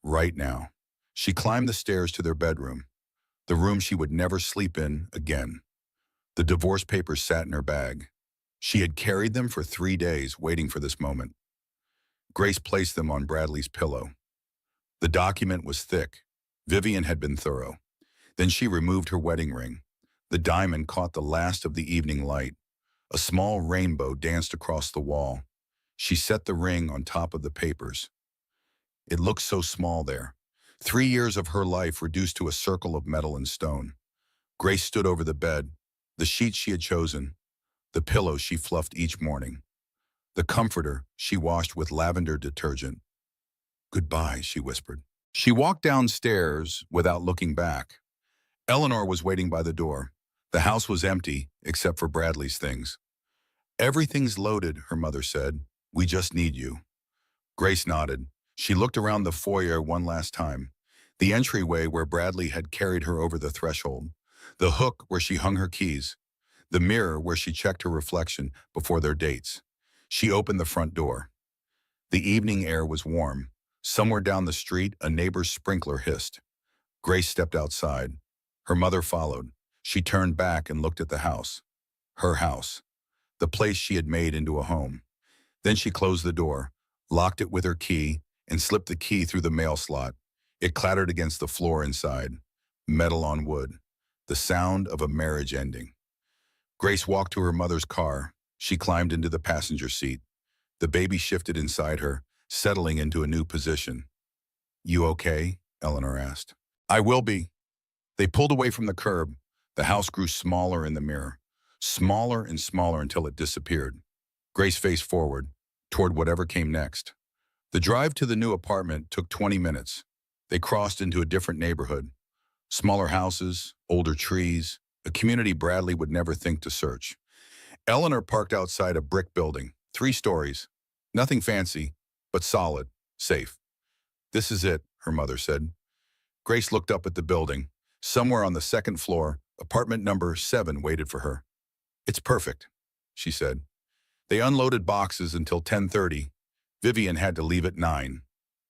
Right now. She climbed the stairs to their bedroom. The room she would never sleep in again. The divorce papers sat in her bag. She had carried them for 3 days, waiting for this moment. Grace placed them on Bradley's pillow. The document was thick. Vivian had been thorough. Then she removed her wedding ring. The diamond caught the last of the evening light. A small rainbow danced across the wall. She set the ring on top of the papers. It looked so small there. 3 years of her life reduced to a circle of metal and stone. Grace stood over the bed, the sheets she had chosen, the pillows she fluffed each morning. The comforter she washed with lavender detergent. Goodbye, she whispered. She walked downstairs without looking back. Eleanor was waiting by the door. The house was empty, except for Bradley's things. Everything's loaded, her mother said. We just need you. Grace nodded. She looked around the foyer one last time. The entryway where Bradley had carried her over the threshold. The hook where she hung her keys. The mirror where she checked her reflection before their dates. She opened the front door. The evening air was warm. Somewhere down the street, a neighbor's sprinkler hissed. Grace stepped outside. Her mother followed. She turned back and looked at the house. Her house. The place she had made into a home. Then she closed the door, locked it with her key, and slipped the key through the mail slot. It clattered against the floor inside. Metal on wood. The sound of a marriage ending. Grace walked to her mother's car. She climbed into the passenger seat. The baby shifted inside her, settling into a new position. You okay? Eleanor asked. I will be. They pulled away from the curb. The house grew smaller in the mirror. Smaller and smaller until it disappeared. Grace faced forward, toward whatever came next. The drive to the new apartment took 20 minutes. They crossed into a different neighborhood. Smaller houses, older trees, a community Bradley would never think to search. Eleanor parked outside a brick building, 3 stories. Nothing fancy, but solid, safe. This is it, her mother said. Grace looked up at the building. Somewhere on the second floor, apartment number 7 waited for her. It's perfect, she said. They unloaded boxes until 10:30. Vivian had to leave at 9.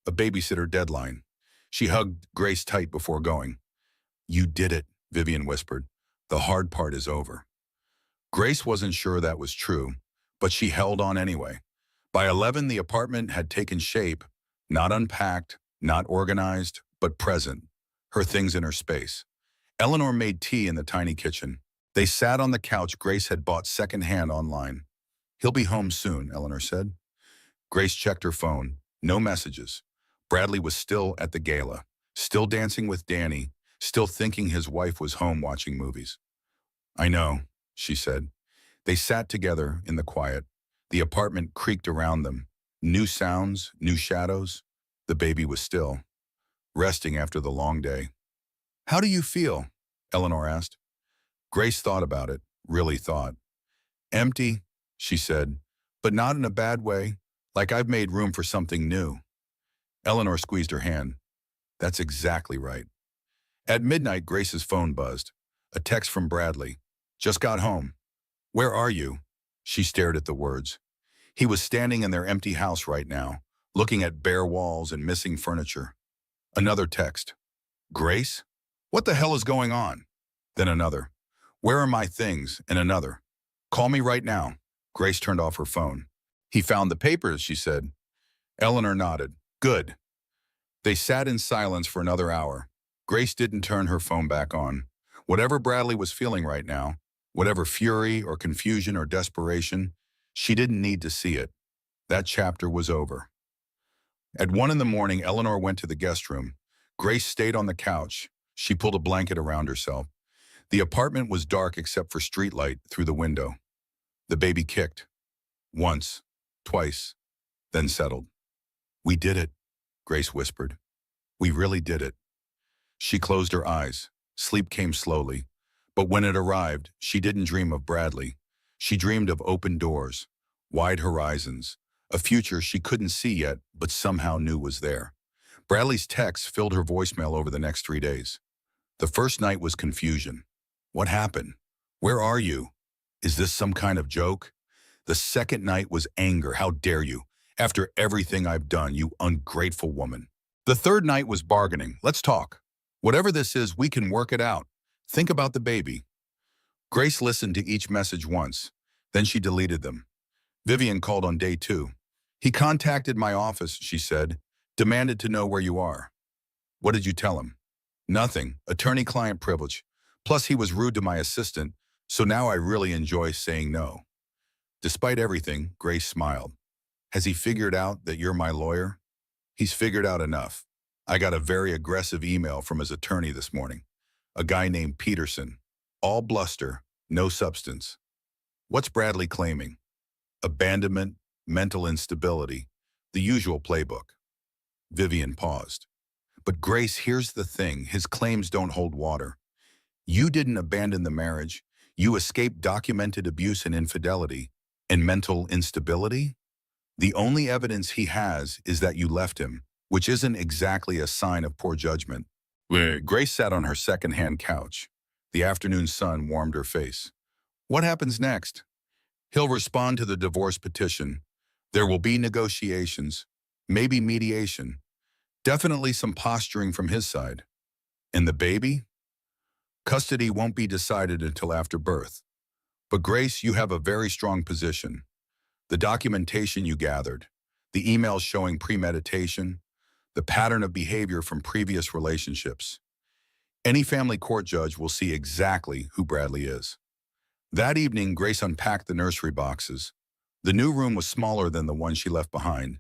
A babysitter deadline. She hugged Grace tight before going. You did it, Vivian whispered. The hard part is over. Grace wasn't sure that was true, but she held on anyway. By 11, the apartment had taken shape, not unpacked, not organized, but present, her things in her space. Eleanor made tea in the tiny kitchen. They sat on the couch Grace had bought secondhand online. He'll be home soon, Eleanor said. Grace checked her phone. No messages. Bradley was still at the gala, still dancing with Danny, still thinking his wife was home watching movies. I know, she said. They sat together in the quiet. The apartment creaked around them. New sounds, new shadows. The baby was still, resting after the long day. How do you feel? Eleanor asked. Grace thought about it, really thought. Empty, she said, but not in a bad way, like I've made room for something new. Eleanor squeezed her hand. That's exactly right. At midnight, Grace's phone buzzed. A text from Bradley. Just got home. Where are you? She stared at the words. He was standing in their empty house right now, looking at bare walls and missing furniture. Another text. Grace? What the hell is going on? Then another. Where are my things? And another. Call me right now. Grace turned off her phone. He found the papers, she said. Eleanor nodded. Good. They sat in silence for another hour. Grace didn't turn her phone back on. Whatever Bradley was feeling right now, whatever fury or confusion or desperation, she didn't need to see it. That chapter was over. At 1 in the morning, Eleanor went to the guest room. Grace stayed on the couch. She pulled a blanket around herself. The apartment was dark except for streetlight through the window. The baby kicked. Once, twice, then settled. We did it, Grace whispered. We really did it. She closed her eyes. Sleep came slowly. But when it arrived, she didn't dream of Bradley. She dreamed of open doors, wide horizons, a future she couldn't see yet, but somehow knew was there. Bradley's texts filled her voicemail over the next 3 days. The first night was confusion. What happened? Where are you? Is this some kind of joke? The second night was anger. How dare you? After everything I've done, you ungrateful woman. The third night was bargaining. Let's talk. Whatever this is, we can work it out. Think about the baby. Grace listened to each message once. Then she deleted them. Vivian called on day 2. He contacted my office, she said, demanded to know where you are. What did you tell him? Nothing. Attorney-client privilege. Plus, he was rude to my assistant, so now I really enjoy saying no. Despite everything, Grace smiled. Has he figured out that you're my lawyer? He's figured out enough. I got a very aggressive email from his attorney this morning. A guy named Peterson. All bluster, no substance. What's Bradley claiming? Abandonment, mental instability, the usual playbook. Vivian paused. But Grace, here's the thing. His claims don't hold water. You didn't abandon the marriage. You escaped documented abuse and infidelity. And mental instability? The only evidence he has is that you left him, which isn't exactly a sign of poor judgment. Grace sat on her second-hand couch. The afternoon sun warmed her face. What happens next? He'll respond to the divorce petition. There will be negotiations, maybe mediation, definitely some posturing from his side. And the baby? Custody won't be decided until after birth. But Grace, you have a very strong position. The documentation you gathered, the emails showing premeditation, the pattern of behavior from previous relationships. Any family court judge will see exactly who Bradley is. That evening, Grace unpacked the nursery boxes. The new room was smaller than the one she left behind,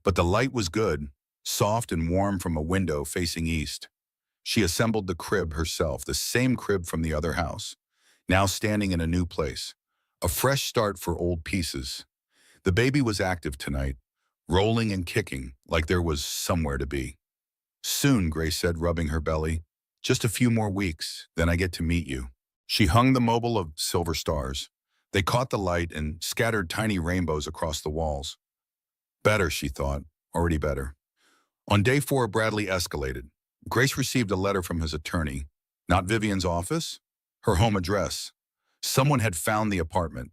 but the light was good, soft and warm from a window facing east. She assembled the crib herself, the same crib from the other house, now standing in a new place. A fresh start for old pieces. The baby was active tonight, rolling and kicking like there was somewhere to be. Soon, Grace said, rubbing her belly. Just a few more weeks, then I get to meet you. She hung the mobile of silver stars. They caught the light and scattered tiny rainbows across the walls. Better, she thought, already better. On day 4, Bradley escalated. Grace received a letter from his attorney. Not Vivian's office, her home address. Someone had found the apartment.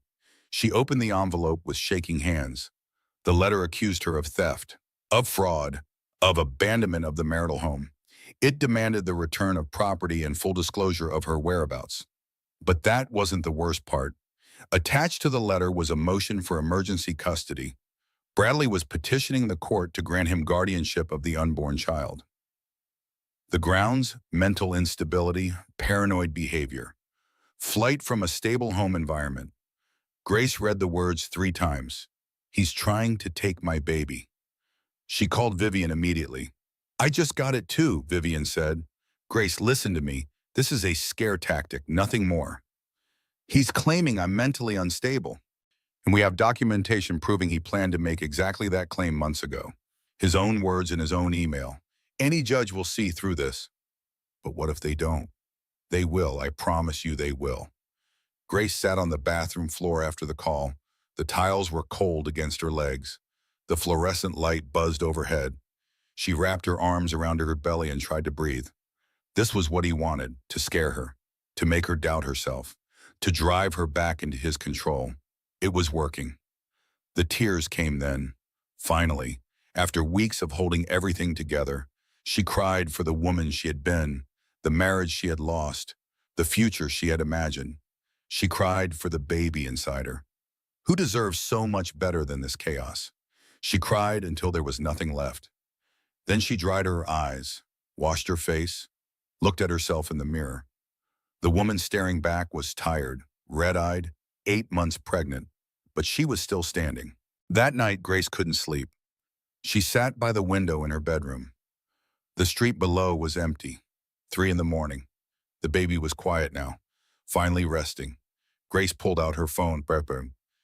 She opened the envelope with shaking hands. The letter accused her of theft, of fraud, of abandonment of the marital home. It demanded the return of property and full disclosure of her whereabouts. But that wasn't the worst part. Attached to the letter was a motion for emergency custody. Bradley was petitioning the court to grant him guardianship of the unborn child. The grounds: mental instability, paranoid behavior, flight from a stable home environment. Grace read the words 3 times. He's trying to take my baby. She called Vivian immediately. I just got it too, Vivian said. Grace, listen to me. This is a scare tactic, nothing more. He's claiming I'm mentally unstable. And we have documentation proving he planned to make exactly that claim months ago. His own words in his own email. Any judge will see through this. But what if they don't? They will, I promise you they will. Grace sat on the bathroom floor after the call. The tiles were cold against her legs. The fluorescent light buzzed overhead. She wrapped her arms around her belly and tried to breathe. This was what he wanted, to scare her, to make her doubt herself, to drive her back into his control. It was working. The tears came then. Finally, after weeks of holding everything together, she cried for the woman she had been, the marriage she had lost, the future she had imagined. She cried for the baby inside her. Who deserves so much better than this chaos? She cried until there was nothing left. Then she dried her eyes, washed her face, looked at herself in the mirror. The woman staring back was tired, red-eyed, 8 months pregnant, but she was still standing. That night, Grace couldn't sleep. She sat by the window in her bedroom. The street below was empty. 3 in the morning. The baby was quiet now, finally resting. Grace pulled out her phone.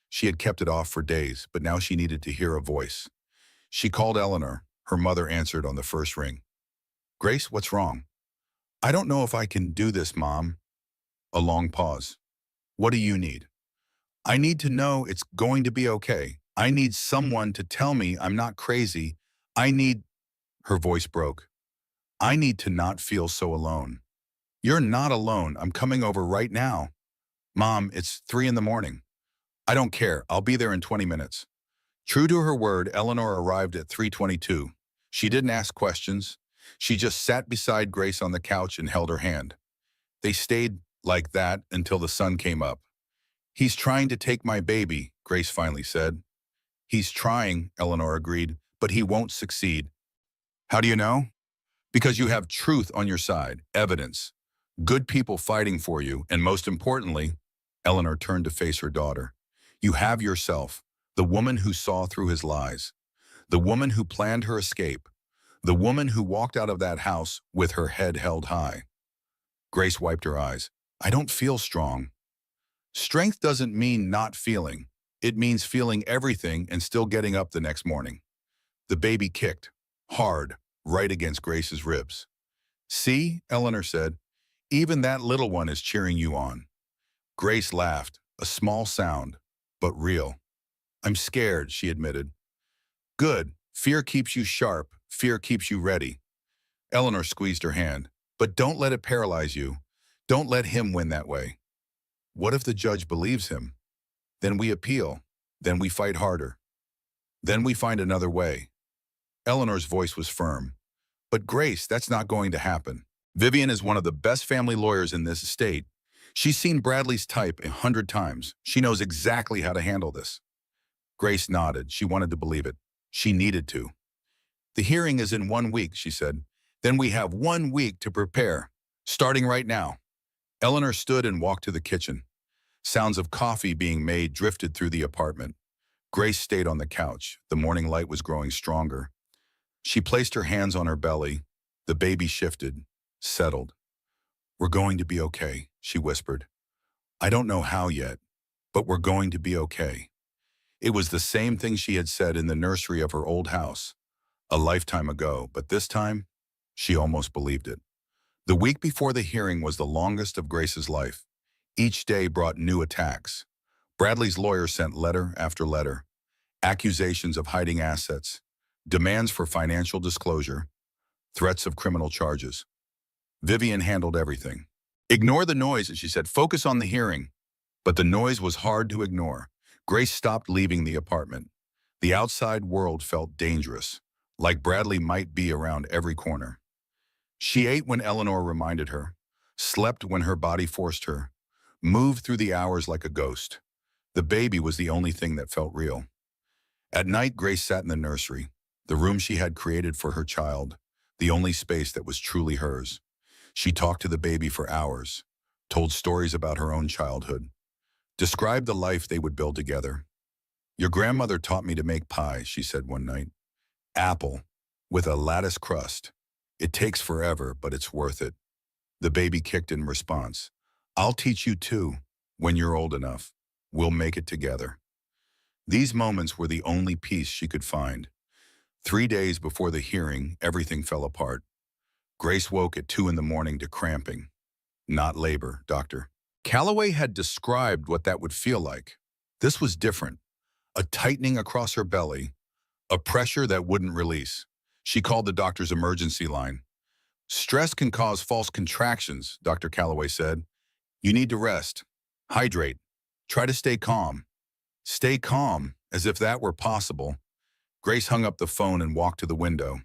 She had kept it off for days, but now she needed to hear a voice. She called Eleanor. Her mother answered on the first ring. Grace, what's wrong? I don't know if I can do this, Mom. A long pause. What do you need? I need to know it's going to be okay. I need someone to tell me I'm not crazy. I need... Her voice broke. I need to not feel so alone. You're not alone. I'm coming over right now. Mom, it's 3 in the morning. I don't care. I'll be there in 20 minutes. True to her word, Eleanor arrived at 3:22. She didn't ask questions. She just sat beside Grace on the couch and held her hand. They stayed like that until the sun came up. He's trying to take my baby, Grace finally said. He's trying, Eleanor agreed, but he won't succeed. How do you know? Because you have truth on your side, evidence, good people fighting for you, and most importantly, Eleanor turned to face her daughter. You have yourself, the woman who saw through his lies, the woman who planned her escape, the woman who walked out of that house with her head held high. Grace wiped her eyes. I don't feel strong. Strength doesn't mean not feeling. It means feeling everything and still getting up the next morning. The baby kicked, hard, right against Grace's ribs. See, Eleanor said, even that little one is cheering you on. Grace laughed, a small sound, but real. I'm scared, she admitted. Good. Fear keeps you sharp. Fear keeps you ready. Eleanor squeezed her hand. But don't let it paralyze you. Don't let him win that way. What if the judge believes him? Then we appeal. Then we fight harder. Then we find another way. Eleanor's voice was firm. But Grace, that's not going to happen. Vivian is one of the best family lawyers in this state. She's seen Bradley's type 100 times. She knows exactly how to handle this. Grace nodded. She wanted to believe it. She needed to. The hearing is in 1 week, she said. Then we have 1 week to prepare, starting right now. Eleanor stood and walked to the kitchen. Sounds of coffee being made drifted through the apartment. Grace stayed on the couch. The morning light was growing stronger. She placed her hands on her belly. The baby shifted, settled. We're going to be okay, she whispered. I don't know how yet, but we're going to be okay. It was the same thing she had said in the nursery of her old house, a lifetime ago, but this time, she almost believed it. The week before the hearing was the longest of Grace's life. Each day brought new attacks. Bradley's lawyer sent letter after letter, accusations of hiding assets, demands for financial disclosure, threats of criminal charges. Vivian handled everything. Ignore the noise, she said. Focus on the hearing. But the noise was hard to ignore. Grace stopped leaving the apartment. The outside world felt dangerous, like Bradley might be around every corner. She ate when Eleanor reminded her, slept when her body forced her, moved through the hours like a ghost. The baby was the only thing that felt real. At night, Grace sat in the nursery, the room she had created for her child, the only space that was truly hers. She talked to the baby for hours, told stories about her own childhood, described the life they would build together. Your grandmother taught me to make pie, she said one night. Apple, with a lattice crust. It takes forever, but it's worth it. The baby kicked in response. I'll teach you too, when you're old enough. We'll make it together. These moments were the only peace she could find. 3 days before the hearing, everything fell apart. Grace woke at 2 in the morning to cramping. Not labor, doctor. Calloway had described what that would feel like. This was different. A tightening across her belly, a pressure that wouldn't release. She called the doctor's emergency line. Stress can cause false contractions, Dr. Calloway said. You need to rest, hydrate, try to stay calm. Stay calm, as if that were possible. Grace hung up the phone and walked to the window.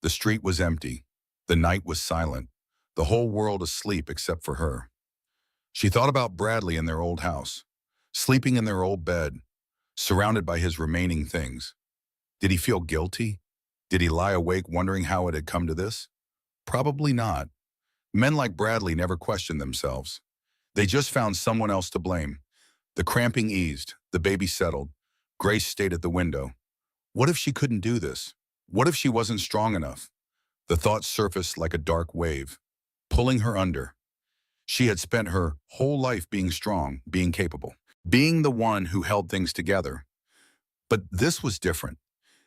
The street was empty. The night was silent. The whole world asleep except for her. She thought about Bradley in their old house, sleeping in their old bed, surrounded by his remaining things. Did he feel guilty? Did he lie awake wondering how it had come to this? Probably not. Men like Bradley never questioned themselves. They just found someone else to blame. The cramping eased. The baby settled. Grace stayed at the window. What if she couldn't do this? What if she wasn't strong enough? The thought surfaced like a dark wave, pulling her under. She had spent her whole life being strong, being capable, being the one who held things together. But this was different.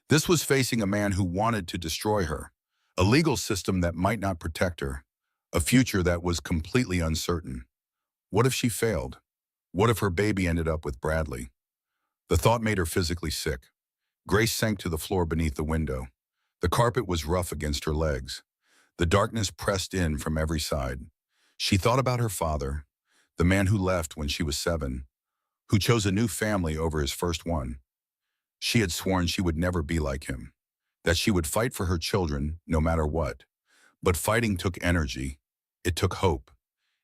This was facing a man who wanted to destroy her, a legal system that might not protect her, a future that was completely uncertain. What if she failed? What if her baby ended up with Bradley? The thought made her physically sick. Grace sank to the floor beneath the window. The carpet was rough against her legs. The darkness pressed in from every side. She thought about her father, the man who left when she was 7, who chose a new family over his first one. She had sworn she would never be like him, that she would fight for her children no matter what. But fighting took energy. It took hope.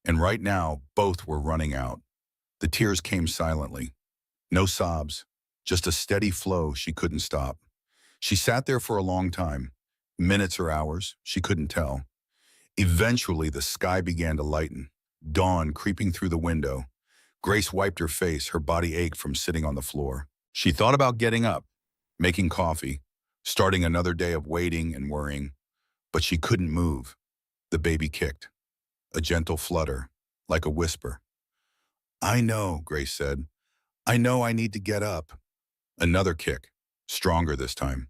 And right now, both were running out. The tears came silently. No sobs, just a steady flow she couldn't stop. She sat there for a long time, minutes or hours, she couldn't tell. Eventually, the sky began to lighten, dawn creeping through the window. Grace wiped her face, her body ached from sitting on the floor. She thought about getting up, making coffee, starting another day of waiting and worrying, but she couldn't move. The baby kicked, a gentle flutter, like a whisper. I know, Grace said. I know I need to get up. Another kick, stronger this time.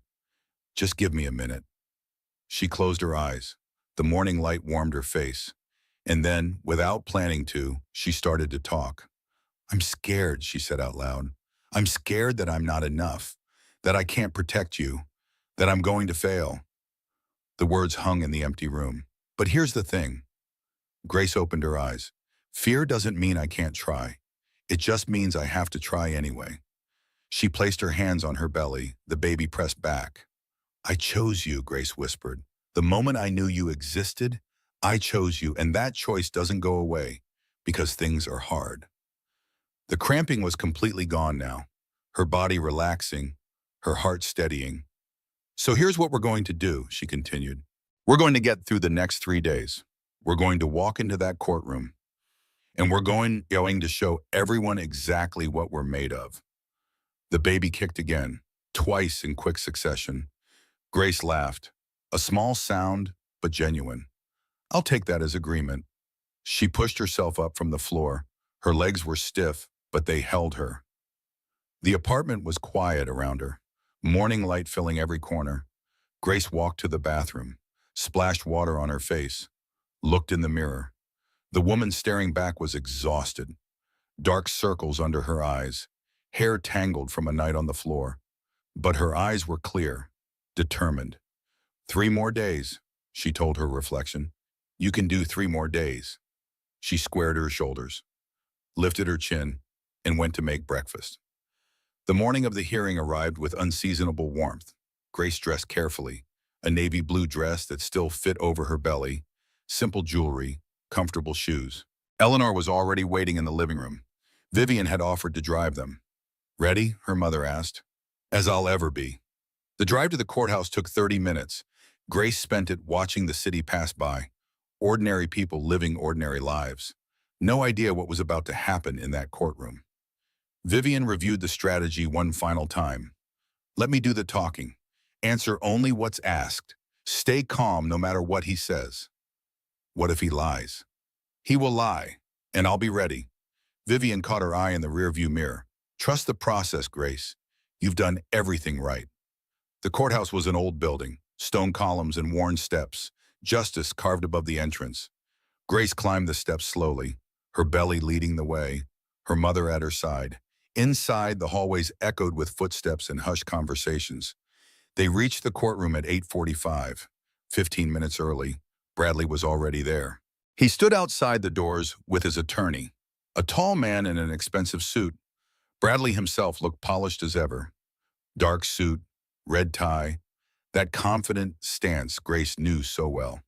Just give me a minute. She closed her eyes. The morning light warmed her face. And then, without planning to, she started to talk. I'm scared, she said out loud. I'm scared that I'm not enough, that I can't protect you, that I'm going to fail. The words hung in the empty room. But here's the thing. Grace opened her eyes. Fear doesn't mean I can't try. It just means I have to try anyway. She placed her hands on her belly, the baby pressed back. I chose you, Grace whispered. The moment I knew you existed, I chose you, and that choice doesn't go away because things are hard. The cramping was completely gone now, her body relaxing, her heart steadying. So here's what we're going to do, she continued. We're going to get through the next 3 days. We're going to walk into that courtroom, and we're going to show everyone exactly what we're made of. The baby kicked again, twice in quick succession. Grace laughed. A small sound, but genuine. I'll take that as agreement. She pushed herself up from the floor. Her legs were stiff, but they held her. The apartment was quiet around her, morning light filling every corner. Grace walked to the bathroom, splashed water on her face, looked in the mirror. The woman staring back was exhausted, dark circles under her eyes, hair tangled from a night on the floor. But her eyes were clear, determined. 3 more days, she told her reflection. You can do 3 more days. She squared her shoulders, lifted her chin, and went to make breakfast. The morning of the hearing arrived with unseasonable warmth. Grace dressed carefully, a navy blue dress that still fit over her belly, simple jewelry, comfortable shoes. Eleanor was already waiting in the living room. Vivian had offered to drive them. Ready? Her mother asked. As I'll ever be. The drive to the courthouse took 30 minutes. Grace spent it watching the city pass by. Ordinary people living ordinary lives. No idea what was about to happen in that courtroom. Vivian reviewed the strategy one final time. Let me do the talking. Answer only what's asked. Stay calm no matter what he says. What if he lies? He will lie, and I'll be ready. Vivian caught her eye in the rearview mirror. Trust the process, Grace. You've done everything right. The courthouse was an old building, stone columns and worn steps, justice carved above the entrance. Grace climbed the steps slowly, her belly leading the way, her mother at her side. Inside, the hallways echoed with footsteps and hushed conversations. They reached the courtroom at 8:45. 15 minutes early, Bradley was already there. He stood outside the doors with his attorney, a tall man in an expensive suit. Bradley himself looked polished as ever. Dark suit, red tie, that confident stance Grace knew so well.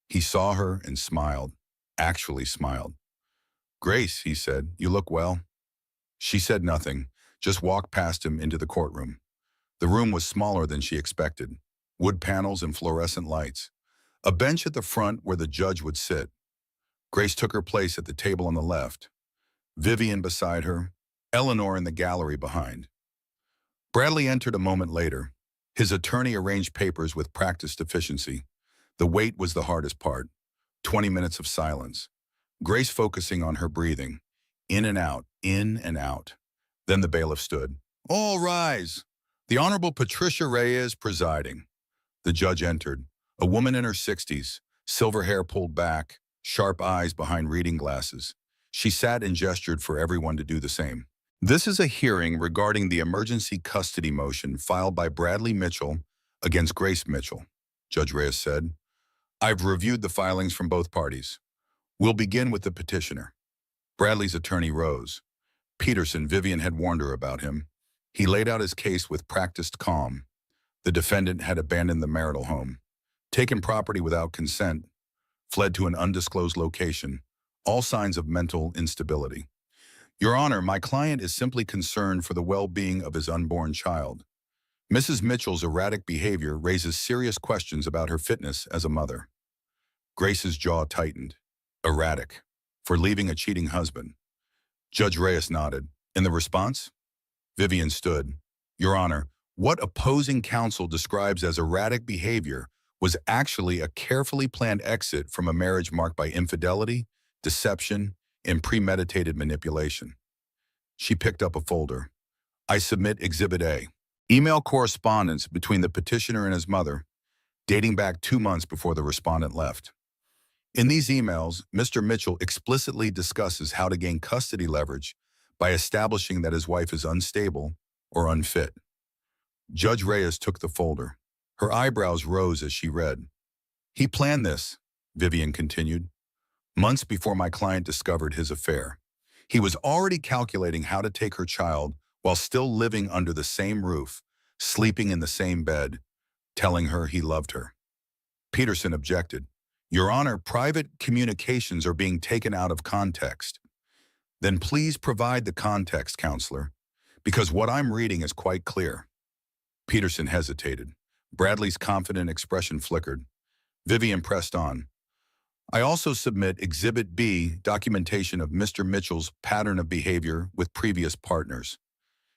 He saw her and smiled, actually smiled. Grace, he said, you look well. She said nothing, just walked past him into the courtroom. The room was smaller than she expected. Wood panels and fluorescent lights. A bench at the front where the judge would sit. Grace took her place at the table on the left. Vivian beside her, Eleanor in the gallery behind. Bradley entered a moment later. His attorney arranged papers with practiced efficiency. The wait was the hardest part. 20 minutes of silence. Grace focusing on her breathing. In and out, in and out. Then the bailiff stood. All rise. The Honorable Patricia Reyes presiding. The judge entered. A woman in her 60s, silver hair pulled back, sharp eyes behind reading glasses. She sat and gestured for everyone to do the same. This is a hearing regarding the emergency custody motion filed by Bradley Mitchell against Grace Mitchell, Judge Reyes said. I've reviewed the filings from both parties. We'll begin with the petitioner. Bradley's attorney rose. Peterson, Vivian had warned her about him. He laid out his case with practiced calm. The defendant had abandoned the marital home, taken property without consent, fled to an undisclosed location, all signs of mental instability. Your Honor, my client is simply concerned for the well-being of his unborn child. Mrs. Mitchell's erratic behavior raises serious questions about her fitness as a mother. Grace's jaw tightened. Erratic. For leaving a cheating husband. Judge Reyes nodded. In the response? Vivian stood. Your Honor, what opposing counsel describes as erratic behavior was actually a carefully planned exit from a marriage marked by infidelity, deception, and premeditated manipulation. She picked up a folder. I submit Exhibit A. Email correspondence between the petitioner and his mother, dating back 2 months before the respondent left. In these emails, Mr. Mitchell explicitly discusses how to gain custody leverage by establishing that his wife is unstable or unfit. Judge Reyes took the folder. Her eyebrows rose as she read. He planned this, Vivian continued, months before my client discovered his affair. He was already calculating how to take her child while still living under the same roof, sleeping in the same bed, telling her he loved her. Peterson objected. Your Honor, private communications are being taken out of context. Then please provide the context, counselor, because what I'm reading is quite clear. Peterson hesitated. Bradley's confident expression flickered. Vivian pressed on. I also submit Exhibit B, documentation of Mr. Mitchell's pattern of behavior with previous partners.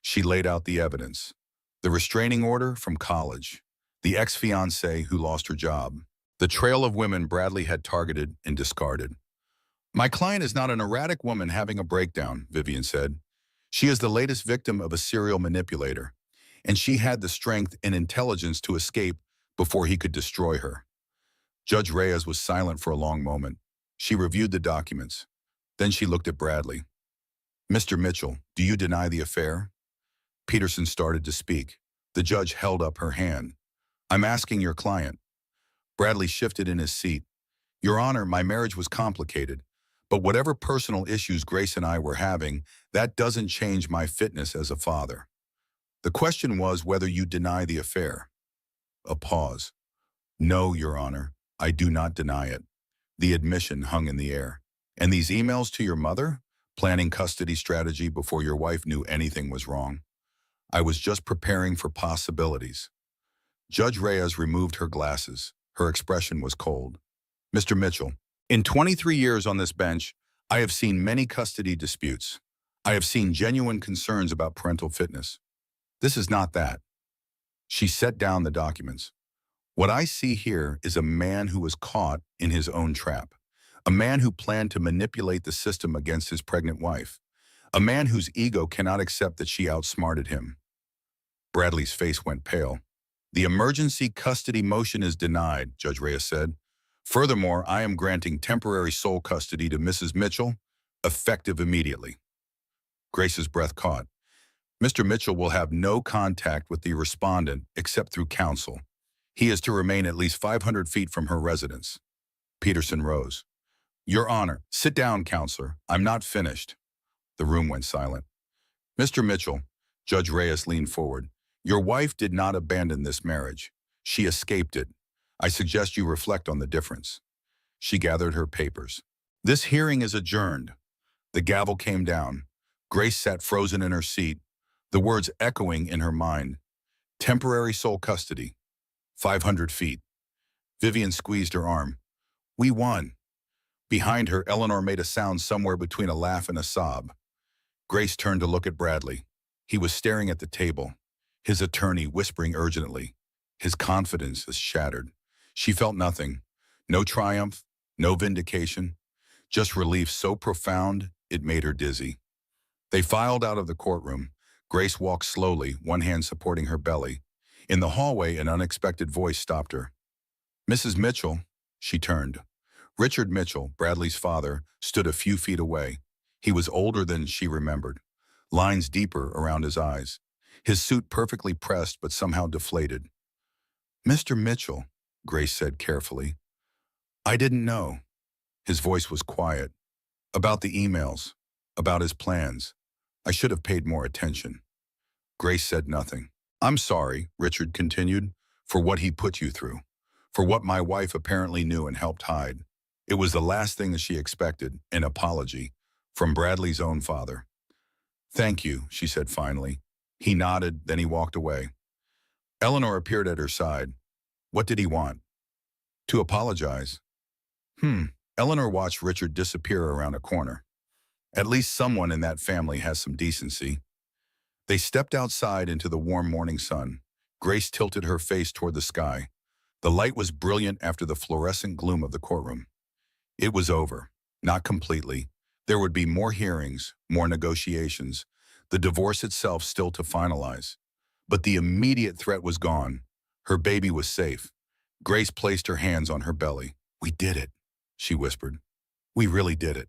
She laid out the evidence. The restraining order from college. The ex-fiancée who lost her job. The trail of women Bradley had targeted and discarded. My client is not an erratic woman having a breakdown, Vivian said. She is the latest victim of a serial manipulator, and she had the strength and intelligence to escape before he could destroy her. Judge Reyes was silent for a long moment. She reviewed the documents. Then she looked at Bradley. Mr. Mitchell, do you deny the affair? Peterson started to speak. The judge held up her hand. I'm asking your client. Bradley shifted in his seat. Your Honor, my marriage was complicated, but whatever personal issues Grace and I were having, that doesn't change my fitness as a father. The question was whether you deny the affair. A pause. No, Your Honor, I do not deny it. The admission hung in the air. And these emails to your mother? Planning custody strategy before your wife knew anything was wrong? I was just preparing for possibilities. Judge Reyes removed her glasses. Her expression was cold. Mr. Mitchell, in 23 years on this bench, I have seen many custody disputes. I have seen genuine concerns about parental fitness. This is not that. She set down the documents. What I see here is a man who was caught in his own trap. A man who planned to manipulate the system against his pregnant wife. A man whose ego cannot accept that she outsmarted him. Bradley's face went pale. The emergency custody motion is denied, Judge Reyes said. Furthermore, I am granting temporary sole custody to Mrs. Mitchell, effective immediately. Grace's breath caught. Mr. Mitchell will have no contact with the respondent except through counsel. He is to remain at least 500 feet from her residence. Peterson rose. Your Honor, sit down, counselor. I'm not finished. The room went silent. Mr. Mitchell, Judge Reyes leaned forward. Your wife did not abandon this marriage. She escaped it. I suggest you reflect on the difference. She gathered her papers. This hearing is adjourned. The gavel came down. Grace sat frozen in her seat, the words echoing in her mind. Temporary sole custody. 500 feet. Vivian squeezed her arm. We won. Behind her, Eleanor made a sound somewhere between a laugh and a sob. Grace turned to look at Bradley. He was staring at the table, his attorney whispering urgently. His confidence was shattered. She felt nothing. No triumph, no vindication, just relief so profound it made her dizzy. They filed out of the courtroom. Grace walked slowly, one hand supporting her belly. In the hallway, an unexpected voice stopped her. Mrs. Mitchell, she turned. Richard Mitchell, Bradley's father, stood a few feet away. He was older than she remembered, lines deeper around his eyes, his suit perfectly pressed but somehow deflated. Mr. Mitchell, Grace said carefully. I didn't know. His voice was quiet. About the emails, about his plans. I should have paid more attention. Grace said nothing. I'm sorry, Richard continued, for what he put you through, for what my wife apparently knew and helped hide. It was the last thing that she expected, an apology, from Bradley's own father. Thank you, she said finally. He nodded, then he walked away. Eleanor appeared at her side. What did he want? To apologize. Eleanor watched Richard disappear around a corner. At least someone in that family has some decency. They stepped outside into the warm morning sun. Grace tilted her face toward the sky. The light was brilliant after the fluorescent gloom of the courtroom. It was over. Not completely. There would be more hearings, more negotiations. the divorce itself still to finalize. But the immediate threat was gone. Her baby was safe. Grace placed her hands on her belly. "We did it," she whispered. "We really did it."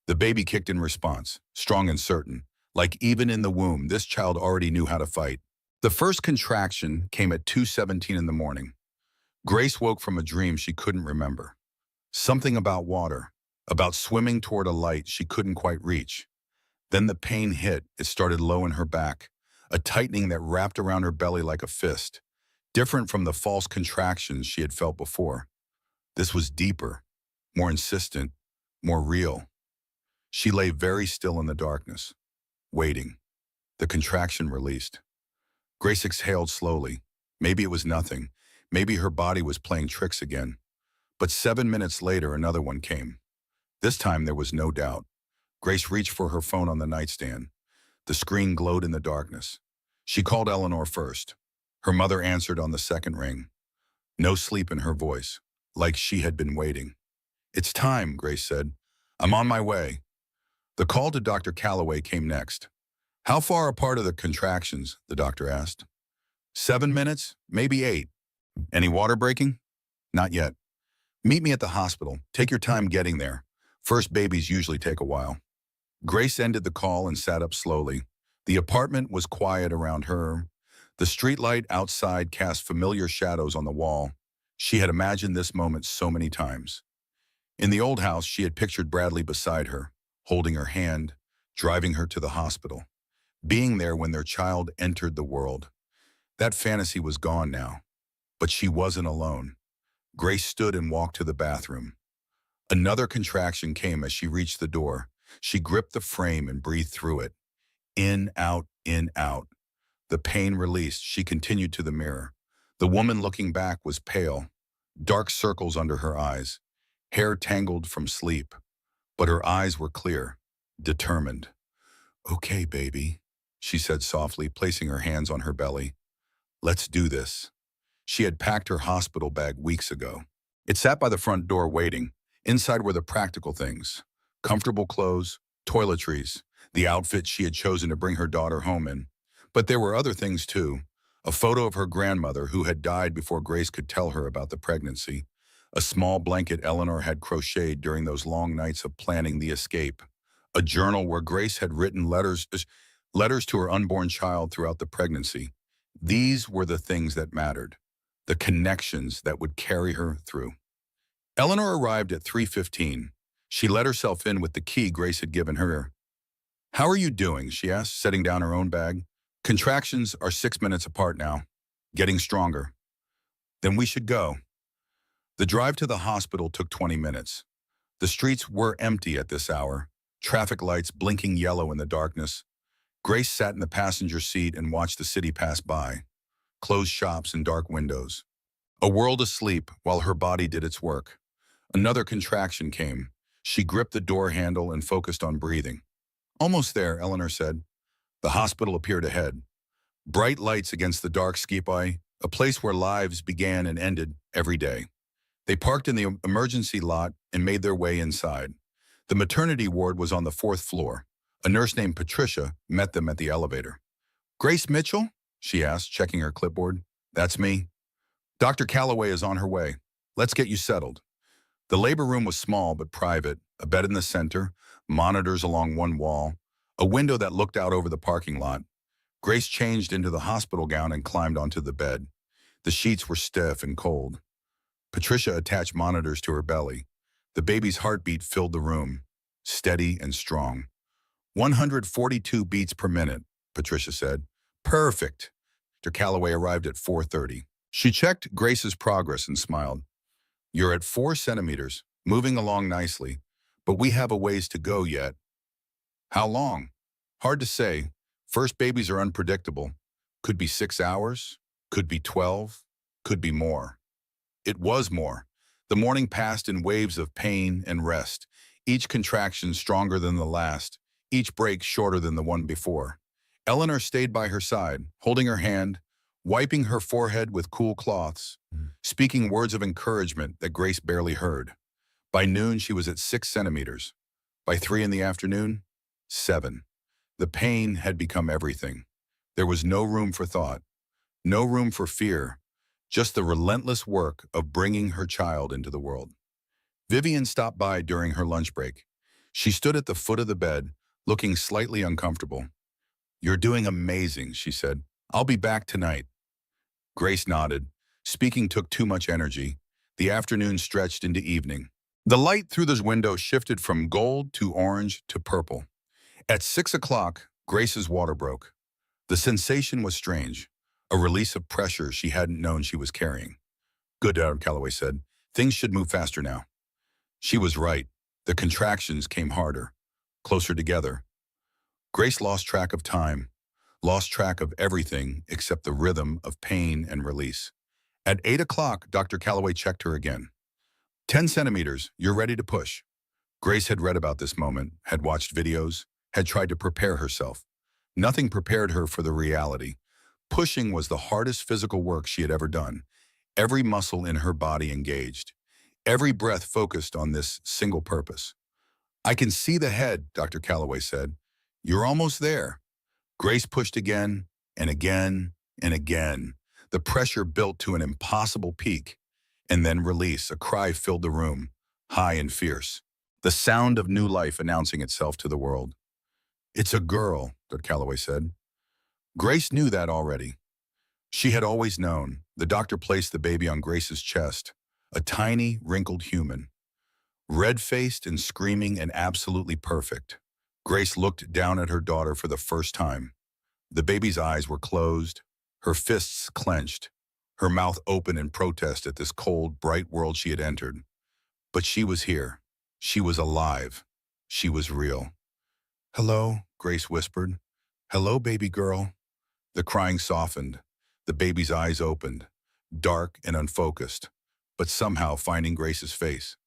The baby kicked in response, strong and certain. Like even in the womb, this child already knew how to fight. The first contraction came at 2:17 in the morning. Grace woke from a dream she couldn't remember. Something about water, about swimming toward a light she couldn't quite reach. Then the pain hit. It started low in her back, a tightening that wrapped around her belly like a fist, different from the false contractions she had felt before. This was deeper, more insistent, more real. She lay very still in the darkness, waiting. The contraction released. Grace exhaled slowly. Maybe it was nothing. Maybe her body was playing tricks again. But 7 minutes later, another one came. This time there was no doubt. Grace reached for her phone on the nightstand. The screen glowed in the darkness. She called Eleanor first. Her mother answered on the second ring. No sleep in her voice, like she had been waiting. "It's time," Grace said. "I'm on my way." The call to Dr. Calloway came next. "How far apart are the contractions?" the doctor asked. 7 minutes, maybe 8. "Any water breaking?" "Not yet." "Meet me at the hospital. Take your time getting there. First babies usually take a while." Grace ended the call and sat up slowly. The apartment was quiet around her. The streetlight outside cast familiar shadows on the wall. She had imagined this moment so many times. In the old house, she had pictured Bradley beside her, holding her hand, driving her to the hospital, being there when their child entered the world. That fantasy was gone now, but she wasn't alone. Grace stood and walked to the bathroom. Another contraction came as she reached the door. She gripped the frame and breathed through it. In, out, in, out. The pain released. She continued to the mirror. The woman looking back was pale, dark circles under her eyes, hair tangled from sleep. But her eyes were clear, determined. "Okay, baby," she said softly, placing her hands on her belly. "Let's do this." She had packed her hospital bag weeks ago. It sat by the front door waiting. Inside were the practical things: comfortable clothes, toiletries, the outfit she had chosen to bring her daughter home in. But there were other things too. A photo of her grandmother who had died before Grace could tell her about the pregnancy. A small blanket Eleanor had crocheted during those long nights of planning the escape. A journal where Grace had written letters to her unborn child throughout the pregnancy. These were the things that mattered, the connections that would carry her through. Eleanor arrived at 3:15. She let herself in with the key Grace had given her. "How are you doing?" she asked, setting down her own bag. "Contractions are 6 minutes apart now. Getting stronger." "Then we should go." The drive to the hospital took 20 minutes. The streets were empty at this hour, traffic lights blinking yellow in the darkness. Grace sat in the passenger seat and watched the city pass by, closed shops and dark windows. A world asleep while her body did its work. Another contraction came. She gripped the door handle and focused on breathing. "Almost there," Eleanor said. The hospital appeared ahead. Bright lights against the dark sky, a place where lives began and ended every day. They parked in the emergency lot and made their way inside. The maternity ward was on the 4th floor. A nurse named Patricia met them at the elevator. "Grace Mitchell?" she asked, checking her clipboard. "That's me." "Dr. Calloway is on her way. Let's get you settled." The labor room was small but private, a bed in the center, monitors along one wall, a window that looked out over the parking lot. Grace changed into the hospital gown and climbed onto the bed. The sheets were stiff and cold. Patricia attached monitors to her belly. The baby's heartbeat filled the room, steady and strong. 142 beats per minute, Patricia said. "Perfect." Dr. Calloway arrived at 4:30. She checked Grace's progress and smiled. "You're at 4 centimeters, moving along nicely, but we have a ways to go yet." "How long?" "Hard to say. First babies are unpredictable. Could be 6 hours, could be 12, could be more." It was more. The morning passed in waves of pain and rest, each contraction stronger than the last, each break shorter than the one before. Eleanor stayed by her side, holding her hand, wiping her forehead with cool cloths, speaking words of encouragement that Grace barely heard. By noon, she was at 6 centimeters. By 3 in the afternoon, 7. The pain had become everything. There was no room for thought, no room for fear, just the relentless work of bringing her child into the world. Vivian stopped by during her lunch break. She stood at the foot of the bed, looking slightly uncomfortable. "You're doing amazing," she said. "I'll be back tonight." Grace nodded. Speaking took too much energy. The afternoon stretched into evening. The light through the window shifted from gold to orange to purple. At 6 o'clock, Grace's water broke. The sensation was strange, a release of pressure she hadn't known she was carrying. "Good," Calloway said. "Things should move faster now." She was right. The contractions came harder, closer together. Grace lost track of time, lost track of everything except the rhythm of pain and release. At 8 o'clock, Dr. Calloway checked her again. 10 centimeters, you're ready to push." Grace had read about this moment, had watched videos, had tried to prepare herself. Nothing prepared her for the reality. Pushing was the hardest physical work she had ever done. Every muscle in her body engaged. Every breath focused on this single purpose. "I can see the head," Dr. Calloway said. "You're almost there." Grace pushed again and again and again. The pressure built to an impossible peak, and then release. A cry filled the room, high and fierce. The sound of new life announcing itself to the world. "It's a girl," Dr. Calloway said. Grace knew that already. She had always known. The doctor placed the baby on Grace's chest, a tiny, wrinkled human, red-faced and screaming and absolutely perfect. Grace looked down at her daughter for the first time. The baby's eyes were closed, her fists clenched, her mouth open in protest at this cold, bright world she had entered. But she was here. She was alive. She was real. "Hello," Grace whispered. "Hello, baby girl." The crying softened. The baby's eyes opened, dark and unfocused, but somehow finding Grace's face.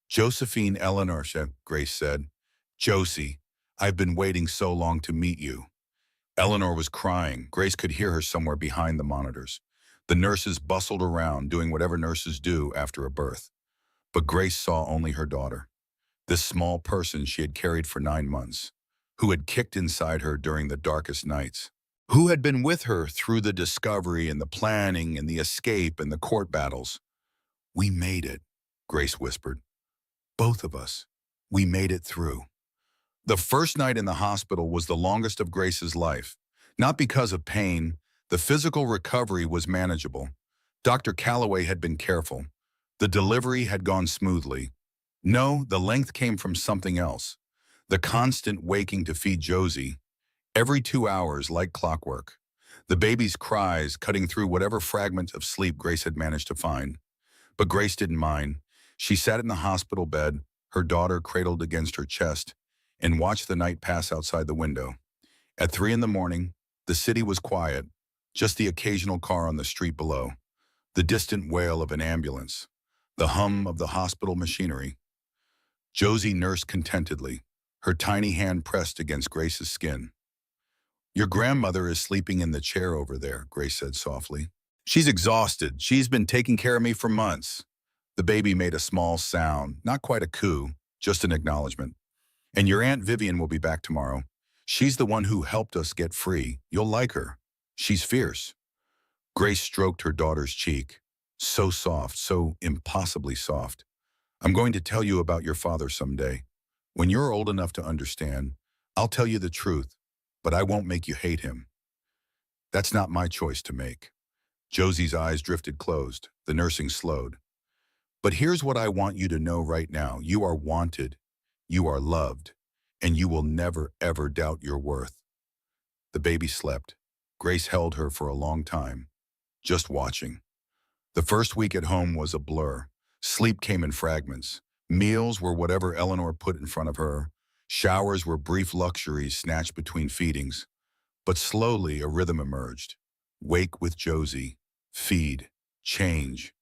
"Josephine Eleanor," Grace said. "Josie, I've been waiting so long to meet you." Eleanor was crying. Grace could hear her somewhere behind the monitors. The nurses bustled around, doing whatever nurses do after a birth. But Grace saw only her daughter, this small person she had carried for 9 months, who had kicked inside her during the darkest nights, who had been with her through the discovery and the planning and the escape and the court battles. "We made it," Grace whispered. "Both of us. We made it through." The first night in the hospital was the longest of Grace's life. Not because of pain, the physical recovery was manageable. Dr. Calloway had been careful. The delivery had gone smoothly. No, the length came from something else. The constant waking to feed Josie, every 2 hours like clockwork. The baby's cries cutting through whatever fragment of sleep Grace had managed to find. But Grace didn't mind. She sat in the hospital bed, her daughter cradled against her chest, and watched the night pass outside the window. At 3 in the morning, the city was quiet, just the occasional car on the street below, the distant wail of an ambulance, the hum of the hospital machinery. Josie nursed contentedly, her tiny hand pressed against Grace's skin. "Your grandmother is sleeping in the chair over there," Grace said softly. "She's exhausted. She's been taking care of me for months." The baby made a small sound, not quite a coo, just an acknowledgement. "And your Aunt Vivian will be back tomorrow. She's the one who helped us get free. You'll like her. She's fierce." Grace stroked her daughter's cheek. So soft, so impossibly soft. "I'm going to tell you about your father someday. When you're old enough to understand, I'll tell you the truth, but I won't make you hate him. That's not my choice to make." Josie's eyes drifted closed. The nursing slowed. "But here's what I want you to know right now. You are wanted. You are loved. And you will never, ever doubt your worth." The baby slept. Grace held her for a long time, just watching. The first week at home was a blur. Sleep came in fragments. Meals were whatever Eleanor put in front of her. Showers were brief luxuries snatched between feedings. But slowly a rhythm emerged. Wake with Josie. Feed. Change.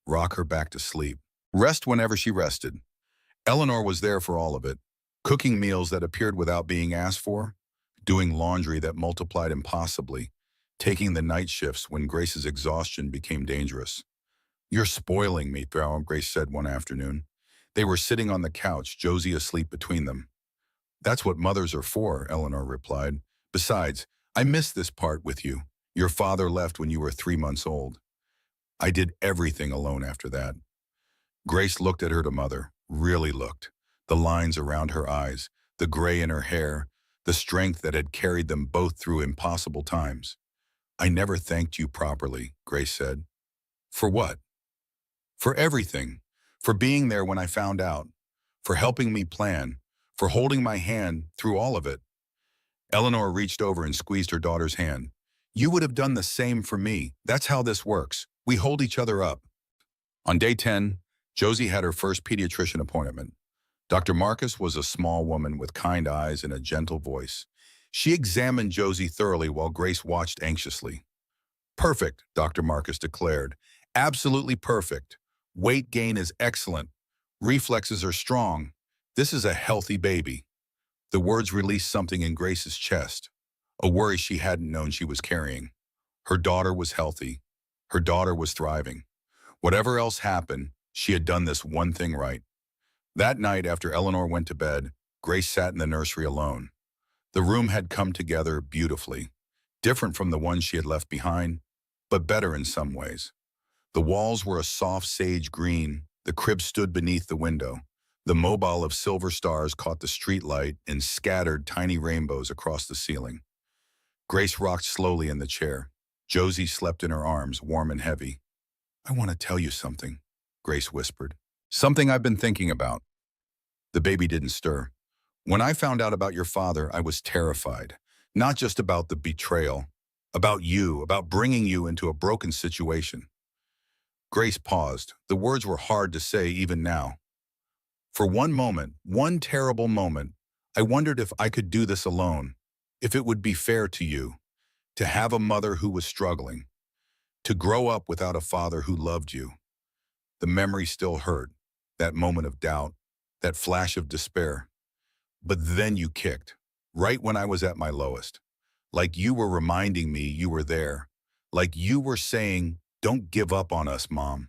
Rock her back to sleep. Rest whenever she rested. Eleanor was there for all of it. Cooking meals that appeared without being asked for. Doing laundry that multiplied impossibly. Taking the night shifts when Grace's exhaustion became dangerous. "You're spoiling me," Grace said one afternoon. They were sitting on the couch, Josie asleep between them. That's what mothers are for, Eleanor replied. Besides, I missed this part with you. Your father left when you were 3 months old. I did everything alone after that. Grace looked at her mother, really looked. The lines around her eyes, the gray in her hair, the strength that had carried them both through impossible times. I never thanked you properly, Grace said. For what? For everything. For being there when I found out. For helping me plan. For holding my hand through all of it. Eleanor reached over and squeezed her daughter's hand. You would have done the same for me. That's how this works. We hold each other up. On day 10, Josie had her first pediatrician appointment. Dr. Marcus was a small woman with kind eyes and a gentle voice. She examined Josie thoroughly while Grace watched anxiously. Perfect, Dr. Marcus declared. Absolutely perfect. Weight gain is excellent. Reflexes are strong. This is a healthy baby. The words released something in Grace's chest, a worry she hadn't known she was carrying. Her daughter was healthy. Her daughter was thriving. Whatever else happened, she had done this one thing right. That night, after Eleanor went to bed, Grace sat in the nursery alone. The room had come together beautifully, different from the one she had left behind, but better in some ways. The walls were a soft sage green. The crib stood beneath the window. The mobile of silver stars caught the street light and scattered tiny rainbows across the ceiling. Grace rocked slowly in the chair. Josie slept in her arms, warm and heavy. I want to tell you something, Grace whispered. Something I've been thinking about. The baby didn't stir. When I found out about your father, I was terrified. Not just about the betrayal, about you, about bringing you into a broken situation. Grace paused. The words were hard to say even now. For one moment, one terrible moment, I wondered if I could do this alone, if it would be fair to you, to have a mother who was struggling, to grow up without a father who loved you. The memory still hurt, that moment of doubt, that flash of despair. But then you kicked, right when I was at my lowest. Like you were reminding me you were there. Like you were saying, don't give up on us, Mom.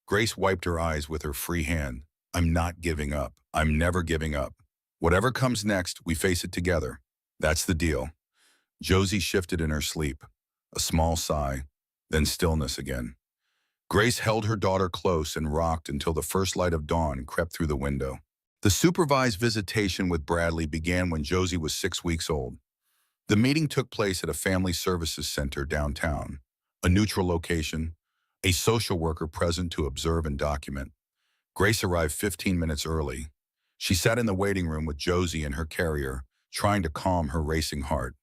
Grace wiped her eyes with her free hand. I'm not giving up. I'm never giving up. Whatever comes next, we face it together. That's the deal. Josie shifted in her sleep. A small sigh, then stillness again. Grace held her daughter close and rocked until the first light of dawn crept through the window. The supervised visitation with Bradley began when Josie was 6 weeks old. The meeting took place at a family services center downtown, a neutral location, a social worker present to observe and document. Grace arrived 15 minutes early. She sat in the waiting room with Josie and her carrier, trying to calm her racing heart.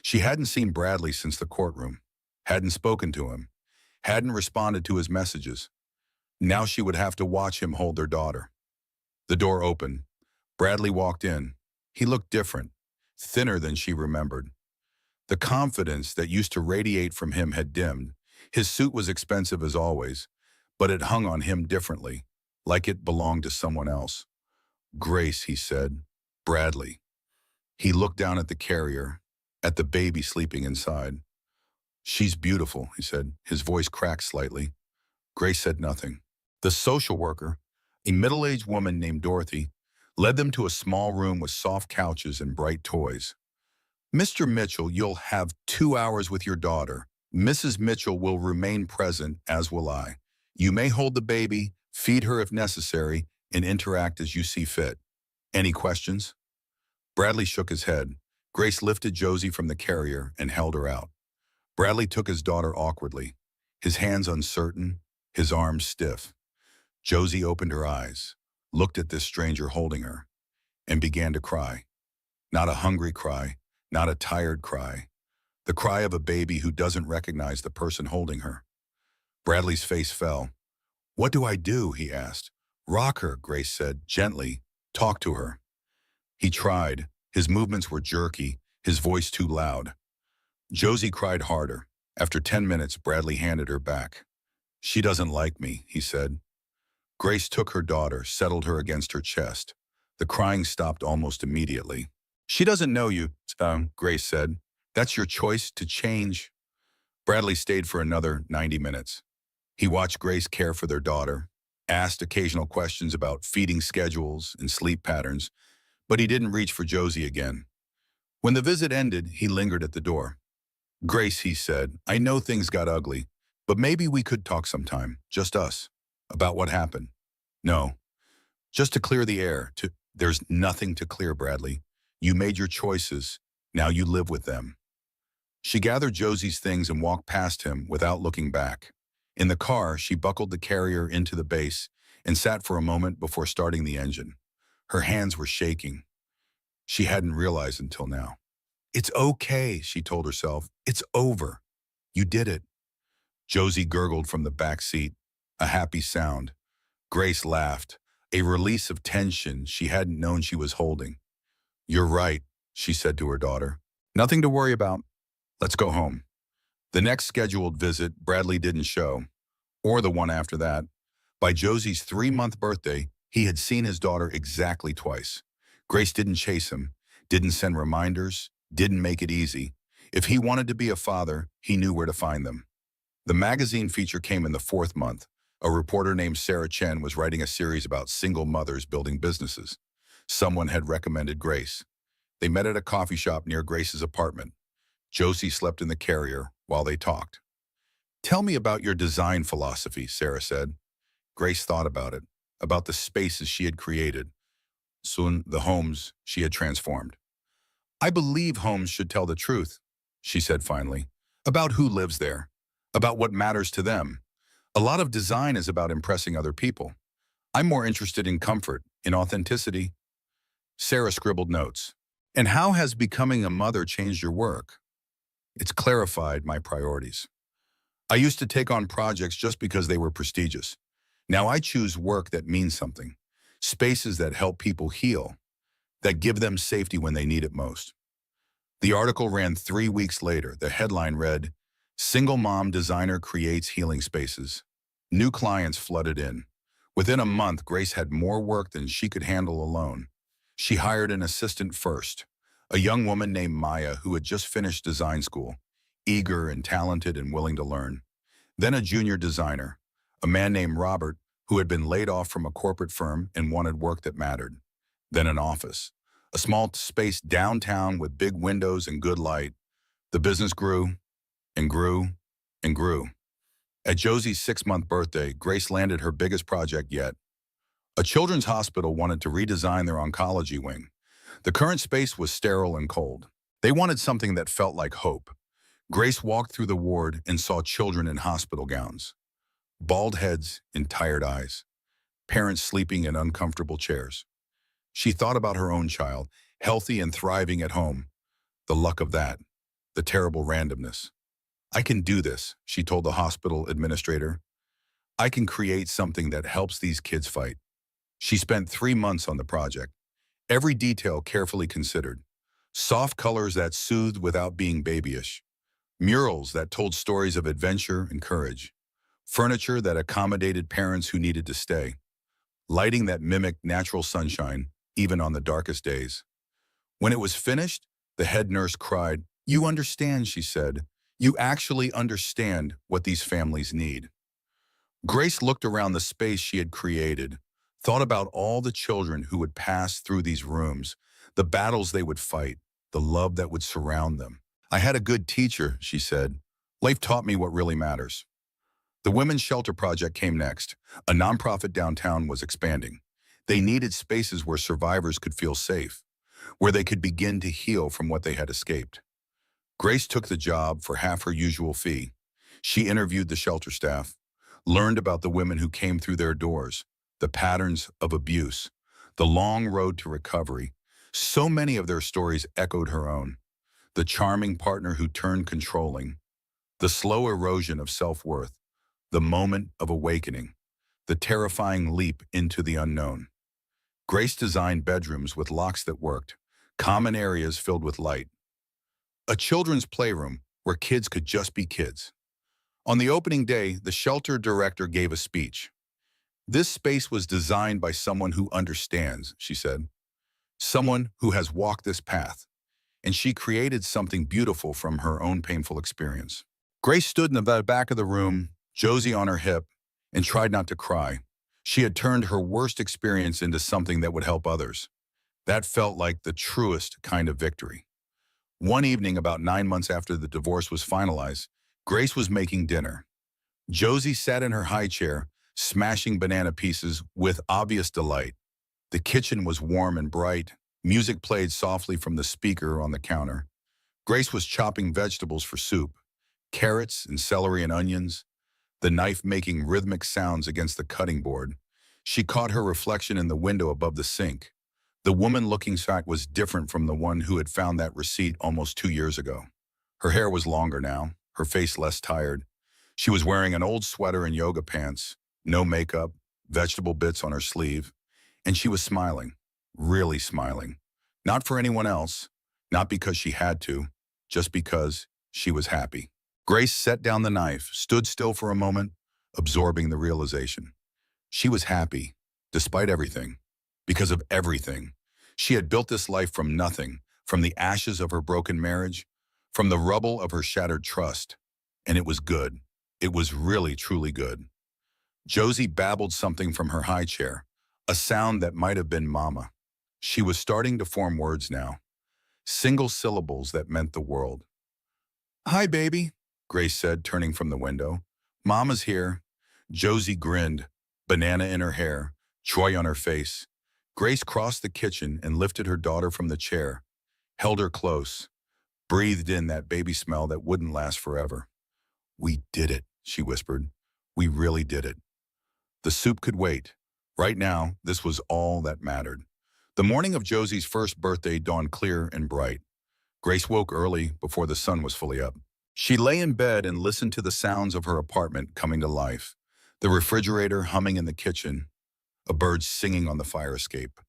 She hadn't seen Bradley since the courtroom, hadn't spoken to him, hadn't responded to his messages. Now she would have to watch him hold their daughter. The door opened. Bradley walked in. He looked different, thinner than she remembered. The confidence that used to radiate from him had dimmed. His suit was expensive as always, but it hung on him differently, like it belonged to someone else. Grace, he said. Bradley. He looked down at the carrier, at the baby sleeping inside. She's beautiful, he said. His voice cracked slightly. Grace said nothing. The social worker, a middle-aged woman named Dorothy, led them to a small room with soft couches and bright toys. Mr. Mitchell, you'll have 2 hours with your daughter. Mrs. Mitchell will remain present, as will I. You may hold the baby, feed her if necessary, and interact as you see fit. Any questions? Bradley shook his head. Grace lifted Josie from the carrier and held her out. Bradley took his daughter awkwardly, his hands uncertain, his arms stiff. Josie opened her eyes, looked at this stranger holding her, and began to cry. Not a hungry cry, not a tired cry. The cry of a baby who doesn't recognize the person holding her. Bradley's face fell. What do I do? He asked. Rock her, Grace said, gently. Talk to her. He tried. His movements were jerky, his voice too loud. Josie cried harder. After 10 minutes, Bradley handed her back. She doesn't like me, he said. Grace took her daughter, settled her against her chest. The crying stopped almost immediately. She doesn't know you, Grace said. That's your choice to change. Bradley stayed for another 90 minutes. He watched Grace care for their daughter, asked occasional questions about feeding schedules and sleep patterns, But he didn't reach for Josie again. When the visit ended, he lingered at the door. Grace, he said, I know things got ugly, but maybe we could talk sometime, just us, about what happened. No, just to clear the air. There's nothing to clear, Bradley. You made your choices. Now you live with them. She gathered Josie's things and walked past him without looking back. In the car, she buckled the carrier into the base and sat for a moment before starting the engine. Her hands were shaking. She hadn't realized until now. It's okay, she told herself. It's over. You did it. Josie gurgled from the back seat, a happy sound. Grace laughed, a release of tension she hadn't known she was holding. You're right, she said to her daughter. Nothing to worry about. Let's go home. The next scheduled visit, Bradley didn't show, or the one after that. By Josie's 3-month birthday, he had seen his daughter exactly twice. Grace didn't chase him, didn't send reminders, didn't make it easy. If he wanted to be a father, he knew where to find them. The magazine feature came in the 4th month. A reporter named Sarah Chen was writing a series about single mothers building businesses. Someone had recommended Grace. They met at a coffee shop near Grace's apartment. Josie slept in the carrier while they talked. Tell me about your design philosophy, Sarah said. Grace thought about the spaces she had created, soon the homes she had transformed. I believe homes should tell the truth, she said finally, about who lives there, about what matters to them. A lot of design is about impressing other people. I'm more interested in comfort, in authenticity. Sarah scribbled notes. And how has becoming a mother changed your work? It's clarified my priorities. I used to take on projects just because they were prestigious. Now I choose work that means something, spaces that help people heal, that give them safety when they need it most. The article ran 3 weeks later. The headline read, Single Mom Designer Creates Healing Spaces. New clients flooded in. Within a month, Grace had more work than she could handle alone. She hired an assistant first, a young woman named Maya who had just finished design school, eager and talented and willing to learn. Then a junior designer, a man named Robert who had been laid off from a corporate firm and wanted work that mattered. Then an office, a small space downtown with big windows and good light. The business grew and grew and grew. At Josie's 6-month birthday, Grace landed her biggest project yet. A children's hospital wanted to redesign their oncology wing. The current space was sterile and cold. They wanted something that felt like hope. Grace walked through the ward and saw children in hospital gowns, bald heads and tired eyes, parents sleeping in uncomfortable chairs. She thought about her own child, healthy and thriving at home. The luck of that, the terrible randomness. I can do this, she told the hospital administrator. I can create something that helps these kids fight. She spent 3 months on the project, every detail carefully considered. Soft colors that soothed without being babyish. Murals that told stories of adventure and courage. Furniture that accommodated parents who needed to stay. Lighting that mimicked natural sunshine, even on the darkest days. When it was finished, the head nurse cried, You understand, she said. You actually understand what these families need. Grace looked around the space she had created, thought about all the children who would pass through these rooms, the battles they would fight, the love that would surround them. I had a good teacher, she said. Life taught me what really matters. The Women's Shelter Project came next. A nonprofit downtown was expanding. They needed spaces where survivors could feel safe, where they could begin to heal from what they had escaped. Grace took the job for half her usual fee. She interviewed the shelter staff, learned about the women who came through their doors, the patterns of abuse, the long road to recovery. So many of their stories echoed her own. The charming partner who turned controlling, the slow erosion of self-worth, the moment of awakening, the terrifying leap into the unknown. Grace designed bedrooms with locks that worked, common areas filled with light. A children's playroom where kids could just be kids. On the opening day, the shelter director gave a speech. This space was designed by someone who understands, she said. Someone who has walked this path. And she created something beautiful from her own painful experience. Grace stood in the back of the room, Josie on her hip, and tried not to cry. She had turned her worst experience into something that would help others. That felt like the truest kind of victory. One evening, about 9 months after the divorce was finalized, Grace was making dinner. Josie sat in her high chair, smashing banana pieces with obvious delight. The kitchen was warm and bright. Music played softly from the speaker on the counter. Grace was chopping vegetables for soup, carrots and celery and onions, the knife making rhythmic sounds against the cutting board. She caught her reflection in the window above the sink. The woman-looking sight was different from the one who had found that receipt almost 2 years ago. Her hair was longer now, her face less tired. She was wearing an old sweater and yoga pants, no makeup, vegetable bits on her sleeve, and she was smiling, really smiling. Not for anyone else, not because she had to, just because she was happy. Grace set down the knife, stood still for a moment, absorbing the realization. She was happy, despite everything, because of everything. She had built this life from nothing, from the ashes of her broken marriage, from the rubble of her shattered trust. And it was good. It was really, truly good. Josie babbled something from her high chair, a sound that might have been mama. She was starting to form words now, single syllables that meant the world. "Hi, baby," Grace said, turning from the window. "Mama's here." Josie grinned, banana in her hair, joy on her face. Grace crossed the kitchen and lifted her daughter from the chair, held her close, breathed in that baby smell that wouldn't last forever. "We did it," she whispered. "We really did it." The soup could wait. Right now, this was all that mattered. The morning of Josie's first birthday dawned clear and bright. Grace woke early before the sun was fully up. She lay in bed and listened to the sounds of her apartment coming to life. The refrigerator humming in the kitchen, a bird singing on the fire escape,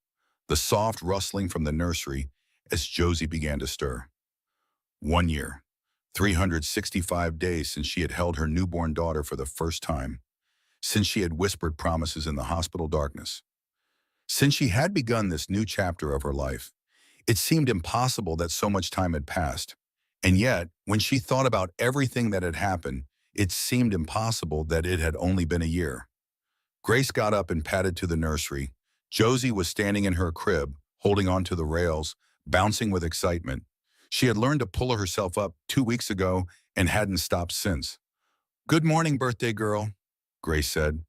the soft rustling from the nursery as Josie began to stir. 1 year, 365 days since she had held her newborn daughter for the first time, since she had whispered promises in the hospital darkness. Since she had begun this new chapter of her life, it seemed impossible that so much time had passed. And yet, when she thought about everything that had happened, it seemed impossible that it had only been a year. Grace got up and padded to the nursery. Josie was standing in her crib, holding onto the rails, bouncing with excitement. She had learned to pull herself up 2 weeks ago and hadn't stopped since. "Good morning, birthday girl," Grace said.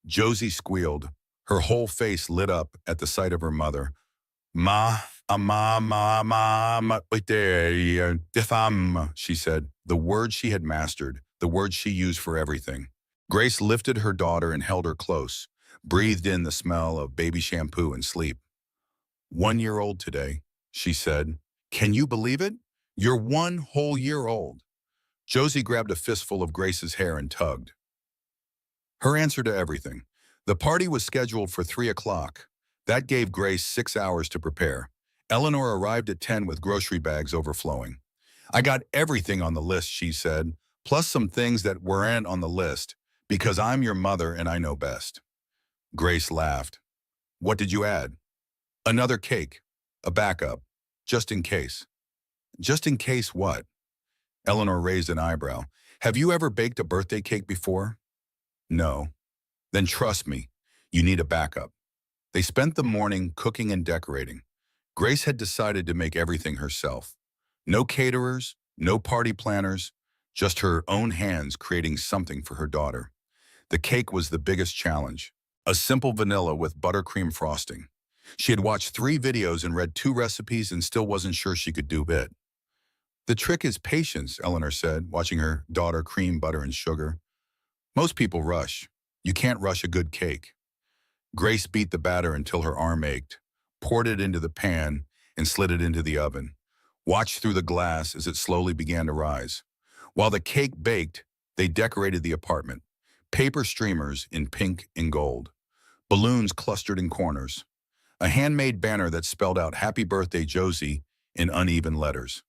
Josie squealed. Her whole face lit up at the sight of her mother. Defam, she said, the words she had mastered, the words she used for everything. Grace lifted her daughter and held her close, breathed in the smell of baby shampoo and sleep. 1 year old today, she said. "Can you believe it? You're 1 whole year old." Josie grabbed a fistful of Grace's hair and tugged. Her answer to everything. The party was scheduled for 3 o'clock. That gave Grace 6 hours to prepare. Eleanor arrived at 10 with grocery bags overflowing. "I got everything on the list," she said, "plus some things that weren't on the list, because I'm your mother and I know best." Grace laughed. "What did you add?" "Another cake. A backup. Just in case." "Just in case what?" Eleanor raised an eyebrow. "Have you ever baked a birthday cake before?" "No." "Then trust me, you need a backup." They spent the morning cooking and decorating. Grace had decided to make everything herself. No caterers, no party planners, just her own hands creating something for her daughter. The cake was the biggest challenge. A simple vanilla with buttercream frosting. She had watched 3 videos and read 2 recipes and still wasn't sure she could do it. "The trick is patience," Eleanor said, watching her daughter cream butter and sugar. "Most people rush. You can't rush a good cake." Grace beat the batter until her arm ached, poured it into the pan, and slid it into the oven. Watched through the glass as it slowly began to rise. While the cake baked, they decorated the apartment. Paper streamers in pink and gold. Balloons clustered in corners. A handmade banner that spelled out "Happy Birthday, Josie" in uneven letters.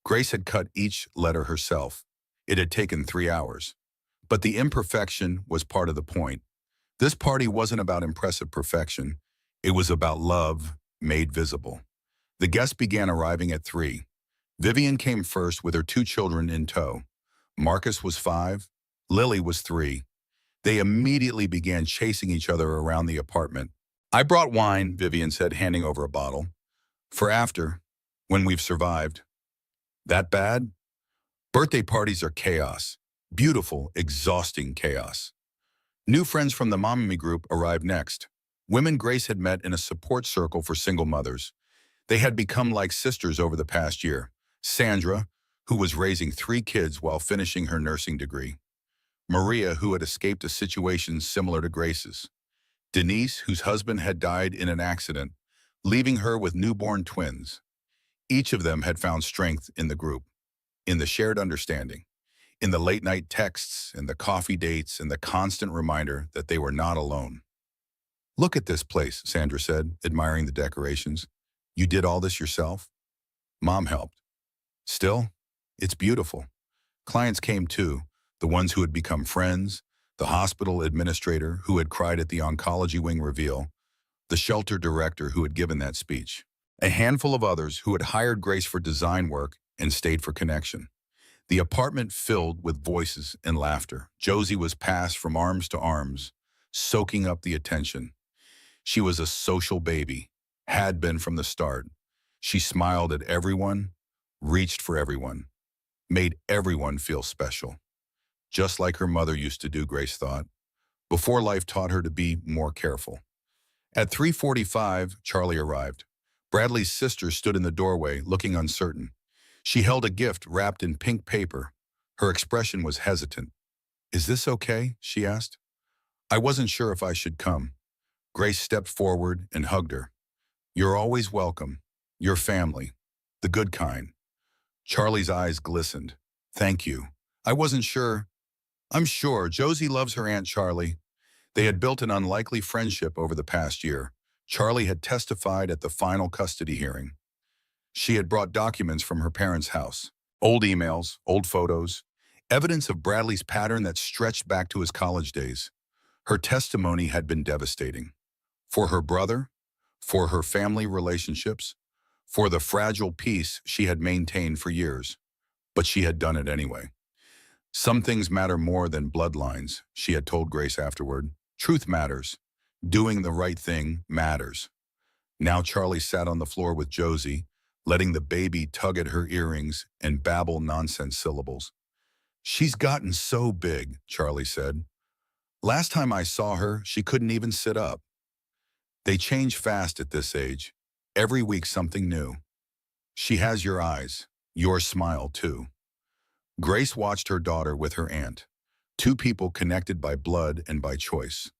Grace had cut each letter herself. It had taken 3 hours. But the imperfection was part of the point. This party wasn't about impressive perfection. It was about love made visible. The guests began arriving at 3. Vivian came first with her 2 children in tow. Marcus was 5. Lily was 3. They immediately began chasing each other around the apartment. I brought wine, Vivian said, handing over a bottle. For after, when we've survived. That bad? Birthday parties are chaos. Beautiful, exhausting chaos. New friends from the Mommy group arrived next. Women Grace had met in a support circle for single mothers. They had become like sisters over the past year. Sandra, who was raising 3 kids while finishing her nursing degree. Maria, who had escaped a situation similar to Grace's. Denise, whose husband had died in an accident, leaving her with newborn twins. Each of them had found strength in the group, in the shared understanding, in the late-night texts, in the coffee dates, and the constant reminder that they were not alone. Look at this place, Sandra said, admiring the decorations. You did all this yourself? Mom helped. Still, it's beautiful. Clients came too, the ones who had become friends, the hospital administrator who had cried at the oncology wing reveal, the shelter director who had given that speech, a handful of others who had hired Grace for design work and stayed for connection. The apartment filled with voices and laughter. Josie was passed from arms to arms, soaking up the attention. She was a social baby, had been from the start. She smiled at everyone, reached for everyone, made everyone feel special. Just like her mother used to do, Grace thought, before life taught her to be more careful. At 3:45, Charlie arrived. Bradley's sister stood in the doorway, looking uncertain. She held a gift wrapped in pink paper. Her expression was hesitant. Is this okay? She asked. I wasn't sure if I should come. Grace stepped forward and hugged her. You're always welcome. Your family. The good kind. Charlie's eyes glistened. Thank you. I wasn't sure. I'm sure Josie loves her Aunt Charlie. They had built an unlikely friendship over the past year. Charlie had testified at the final custody hearing. She had brought documents from her parents' house. Old emails, old photos, evidence of Bradley's pattern that stretched back to his college days. Her testimony had been devastating. For her brother, for her family relationships, for the fragile peace she had maintained for years. But she had done it anyway. Some things matter more than bloodlines, she had told Grace afterward. Truth matters. Doing the right thing matters. Now Charlie sat on the floor with Josie, letting the baby tug at her earrings and babble nonsense syllables. She's gotten so big, Charlie said. Last time I saw her, she couldn't even sit up. They change fast at this age. Every week something new. She has your eyes, your smile too. Grace watched her daughter with her aunt, 2 people connected by blood and by choice.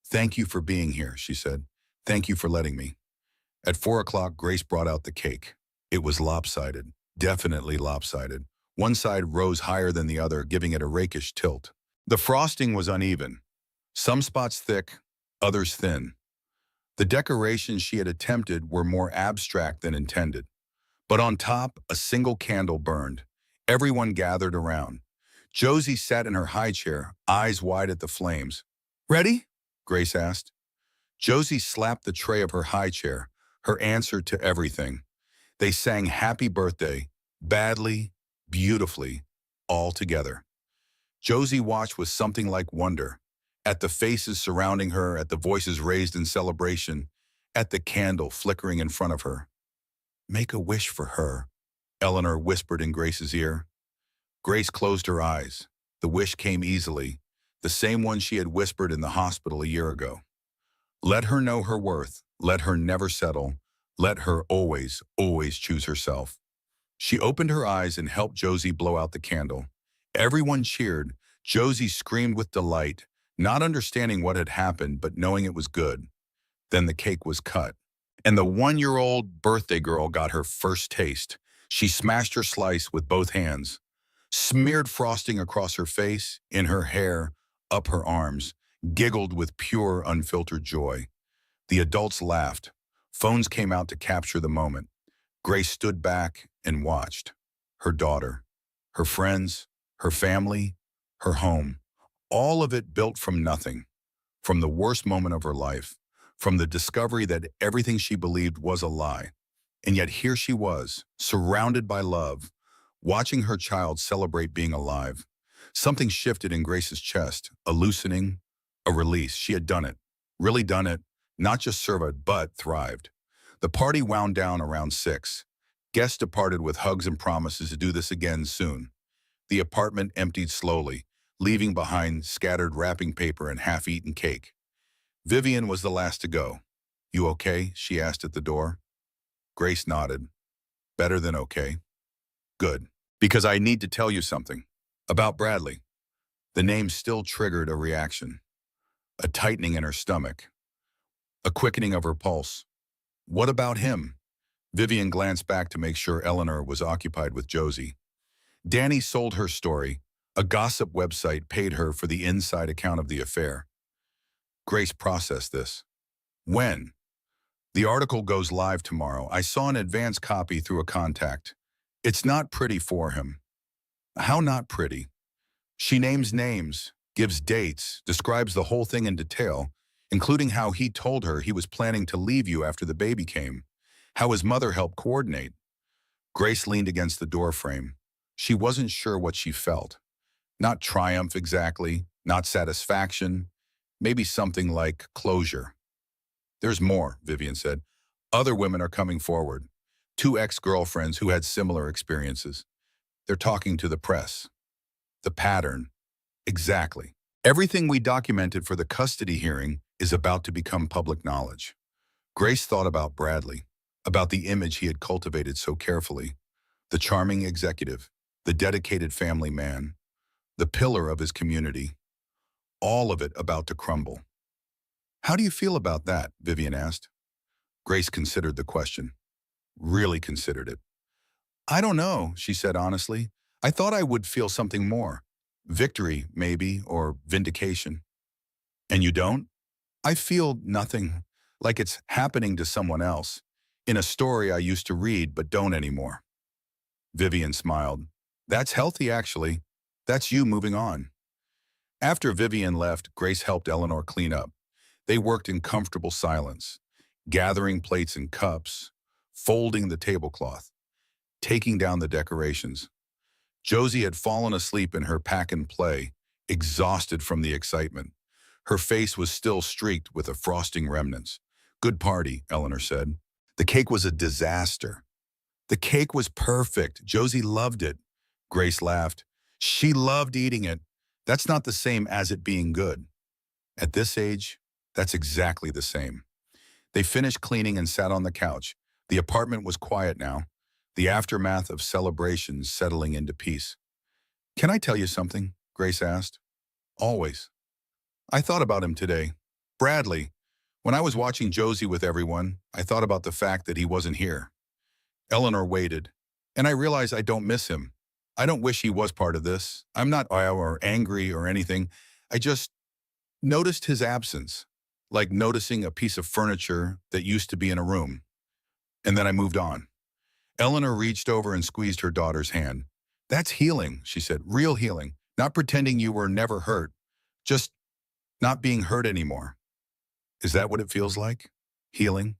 Thank you for being here, she said. Thank you for letting me. At 4 o'clock, Grace brought out the cake. It was lopsided, definitely lopsided. One side rose higher than the other, giving it a rakish tilt. The frosting was uneven. Some spots thick, others thin. The decorations she had attempted were more abstract than intended. But on top, a single candle burned. Everyone gathered around. Josie sat in her high chair, eyes wide at the flames. Ready? Grace asked. Josie slapped the tray of her high chair, her answer to everything. They sang happy birthday, badly, beautifully, all together. Josie watched with something like wonder, at the faces surrounding her, at the voices raised in celebration, at the candle flickering in front of her. Make a wish for her, Eleanor whispered in Grace's ear. Grace closed her eyes. The wish came easily, the same one she had whispered in the hospital a year ago. Let her know her worth. Let her never settle. Let her always, always choose herself. She opened her eyes and helped Josie blow out the candle. Everyone cheered. Josie screamed with delight, not understanding what had happened, but knowing it was good. Then the cake was cut. And the 1-year-old birthday girl got her first taste. She smashed her slice with both hands, smeared frosting across her face, in her hair, up her arms, giggled with pure, unfiltered joy. The adults laughed. Phones came out to capture the moment. Grace stood back and watched. Her daughter, her friends, her family, her home, all of it built from nothing, from the worst moment of her life, from the discovery that everything she believed was a lie. And yet here she was, surrounded by love, watching her child celebrate being alive. Something shifted in Grace's chest, a loosening, a release. She had done it, really done it, Not just survived, but thrived. The party wound down around 6. Guests departed with hugs and promises to do this again soon. The apartment emptied slowly, leaving behind scattered wrapping paper and half-eaten cake. Vivian was the last to go. "You okay?" she asked at the door. Grace nodded. "Better than okay." "Good. Because I need to tell you something. About Bradley." The name still triggered a reaction. A tightening in her stomach. A quickening of her pulse. "What about him?" Vivian glanced back to make sure Eleanor was occupied with Josie. Danny sold her story. A gossip website paid her for the inside account of the affair. Grace processed this. "When?" "The article goes live tomorrow. I saw an advance copy through a contact. It's not pretty for him." "How not pretty?" "She names names, gives dates, describes the whole thing in detail, including how he told her he was planning to leave you after the baby came, how his mother helped coordinate." Grace leaned against the doorframe. She wasn't sure what she felt. Not triumph exactly, not satisfaction, maybe something like closure. "There's more," Vivian said. "Other women are coming forward. 2 ex-girlfriends who had similar experiences. They're talking to the press. The pattern. Exactly. Everything we documented for the custody hearing is about to become public knowledge." Grace thought about Bradley, about the image he had cultivated so carefully. The charming executive, the dedicated family man, the pillar of his community. All of it about to crumble. "How do you feel about that?" Vivian asked. Grace considered the question. Really considered it. "I don't know," she said honestly. "I thought I would feel something more. Victory, maybe, or vindication." "And you don't?" "I feel nothing, like it's happening to someone else, in a story I used to read but don't anymore." Vivian smiled. "That's healthy, actually. That's you moving on." After Vivian left, Grace helped Eleanor clean up. They worked in comfortable silence, gathering plates and cups, folding the tablecloth, taking down the decorations. Josie had fallen asleep in her pack and play, exhausted from the excitement. Her face was still streaked with the frosting remnants. "Good party," Eleanor said. "The cake was a disaster." "The cake was perfect. Josie loved it." Grace laughed. "She loved eating it. That's not the same as it being good." At this age, that's exactly the same. They finished cleaning and sat on the couch. The apartment was quiet now, the aftermath of celebrations settling into peace. "Can I tell you something?" Grace asked. "Always." "I thought about him today. Bradley. When I was watching Josie with everyone, I thought about the fact that he wasn't here." Eleanor waited. "And I realize I don't miss him. I don't wish he was part of this. I'm not or angry or anything. I just noticed his absence, like noticing a piece of furniture that used to be in a room. And then I moved on." Eleanor reached over and squeezed her daughter's hand. "That's healing," she said. "Real healing. Not pretending you were never hurt. Just not being hurt anymore." "Is that what it feels like? Healing?"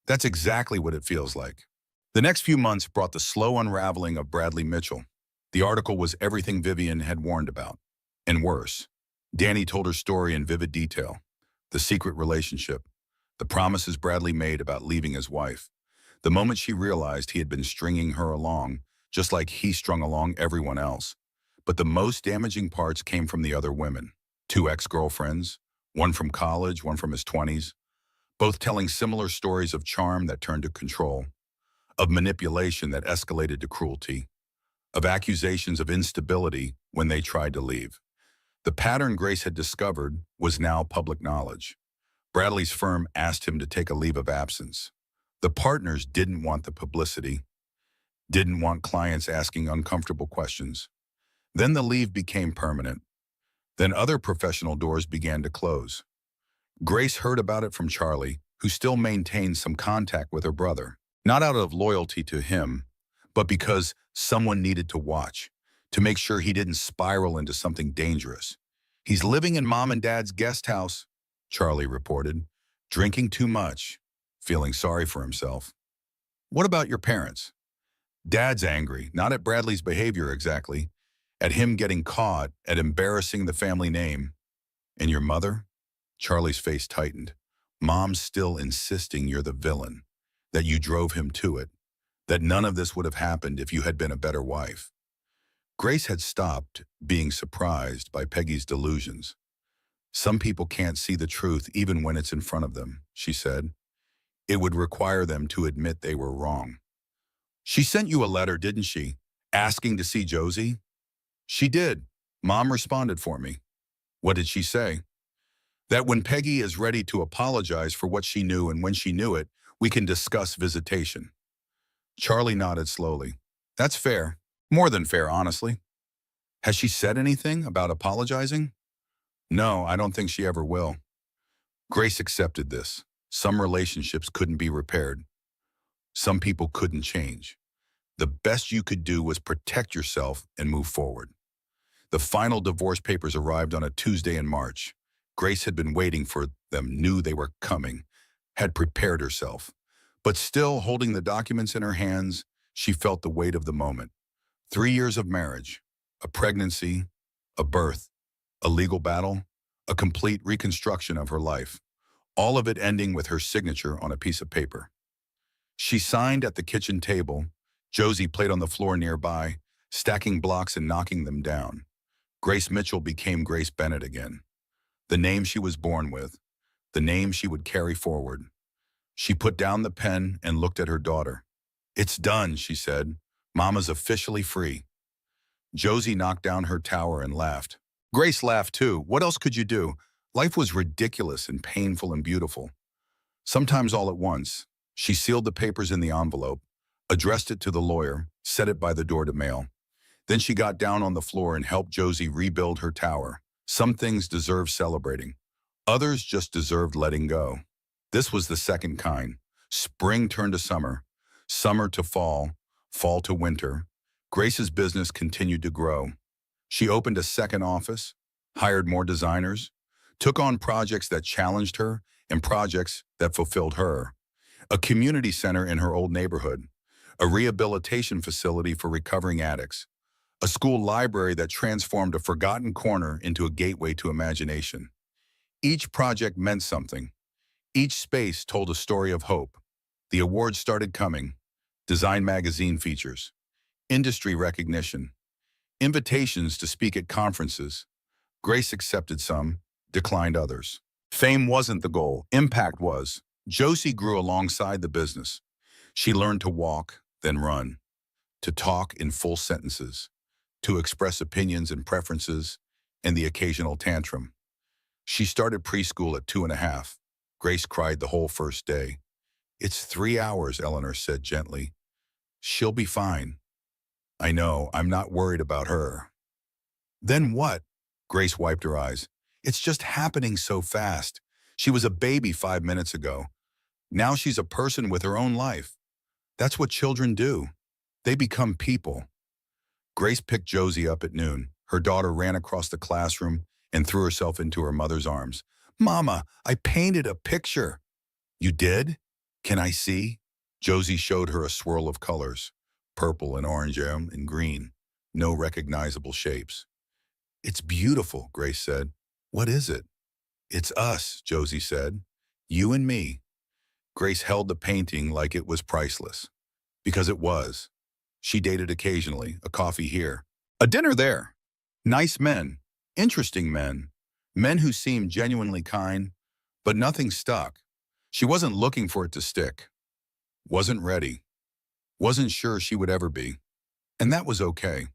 "That's exactly what it feels like." The next few months brought the slow unraveling of Bradley Mitchell. The article was everything Vivian had warned about, and worse. Danny told her story in vivid detail. The secret relationship, the promises Bradley made about leaving his wife. The moment she realized he had been stringing her along, just like he strung along everyone else. But the most damaging parts came from the other women. 2 ex-girlfriends, one from college, one from his 20s, both telling similar stories of charm that turned to control, of manipulation that escalated to cruelty, of accusations of instability when they tried to leave. The pattern Grace had discovered was now public knowledge. Bradley's firm asked him to take a leave of absence. The partners didn't want the publicity, didn't want clients asking uncomfortable questions. Then the leave became permanent. Then other professional doors began to close. Grace heard about it from Charlie, who still maintained some contact with her brother, not out of loyalty to him, but because someone needed to watch, to make sure he didn't spiral into something dangerous. "He's living in Mom and Dad's guest house," Charlie reported, "drinking too much, feeling sorry for himself." "What about your parents?" "Dad's angry, not at Bradley's behavior exactly, at him getting caught, at embarrassing the family name." "And your mother?" Charlie's face tightened. Mom's still insisting you're the villain, that you drove him to it, that none of this would have happened if you had been a better wife. Grace had stopped being surprised by Peggy's delusions. Some people can't see the truth even when it's in front of them, she said. It would require them to admit they were wrong. She sent you a letter, didn't she, asking to see Josie? She did. Mom responded for me. What did she say? That when Peggy is ready to apologize for what she knew and when she knew it, we can discuss visitation. Charlie nodded slowly. That's fair. More than fair, honestly. Has she said anything about apologizing? No, I don't think she ever will. Grace accepted this. Some relationships couldn't be repaired. Some people couldn't change. The best you could do was protect yourself and move forward. The final divorce papers arrived on a Tuesday in March. Grace had been waiting for them, knew they were coming, had prepared herself. But still, holding the documents in her hands, she felt the weight of the moment. 3 years of marriage, a pregnancy, a birth, a legal battle, a complete reconstruction of her life, all of it ending with her signature on a piece of paper. She signed at the kitchen table. Josie played on the floor nearby, stacking blocks and knocking them down. Grace Mitchell became Grace Bennett again. The name she was born with, the name she would carry forward. She put down the pen and looked at her daughter. It's done, she said. Mama's officially free. Josie knocked down her tower and laughed. Grace laughed too. What else could you do? Life was ridiculous and painful and beautiful. Sometimes all at once. She sealed the papers in the envelope, addressed it to the lawyer, set it by the door to mail. Then she got down on the floor and helped Josie rebuild her tower. Some things deserve celebrating. Others just deserved letting go. This was the second kind. Spring turned to summer, summer to fall, fall to winter. Grace's business continued to grow. She opened a second office, hired more designers, took on projects that challenged her and projects that fulfilled her. A community center in her old neighborhood, a rehabilitation facility for recovering addicts, a school library that transformed a forgotten corner into a gateway to imagination. Each project meant something. Each space told a story of hope. The awards started coming. Design magazine features, industry recognition, invitations to speak at conferences. Grace accepted some, declined others. Fame wasn't the goal, impact was. Josie grew alongside the business. She learned to walk, then run, to talk in full sentences, to express opinions and preferences, and the occasional tantrum. She started preschool at 2.5. Grace cried the whole first day. It's 3 hours, Eleanor said gently. She'll be fine. I know, I'm not worried about her. Then what? Grace wiped her eyes. It's just happening so fast. She was a baby 5 minutes ago. Now she's a person with her own life. That's what children do. They become people. Grace picked Josie up at noon. Her daughter ran across the classroom and threw herself into her mother's arms. Mama, I painted a picture. You did? Can I see? Josie showed her a swirl of colors, purple and orange and green, no recognizable shapes. It's beautiful, Grace said. What is it? It's us, Josie said. You and me. Grace held the painting like it was priceless. Because it was. She dated occasionally, a coffee here, a dinner there. Nice men, interesting men, men who seemed genuinely kind, but nothing stuck. She wasn't looking for it to stick. Wasn't ready. Wasn't sure she would ever be. And that was okay.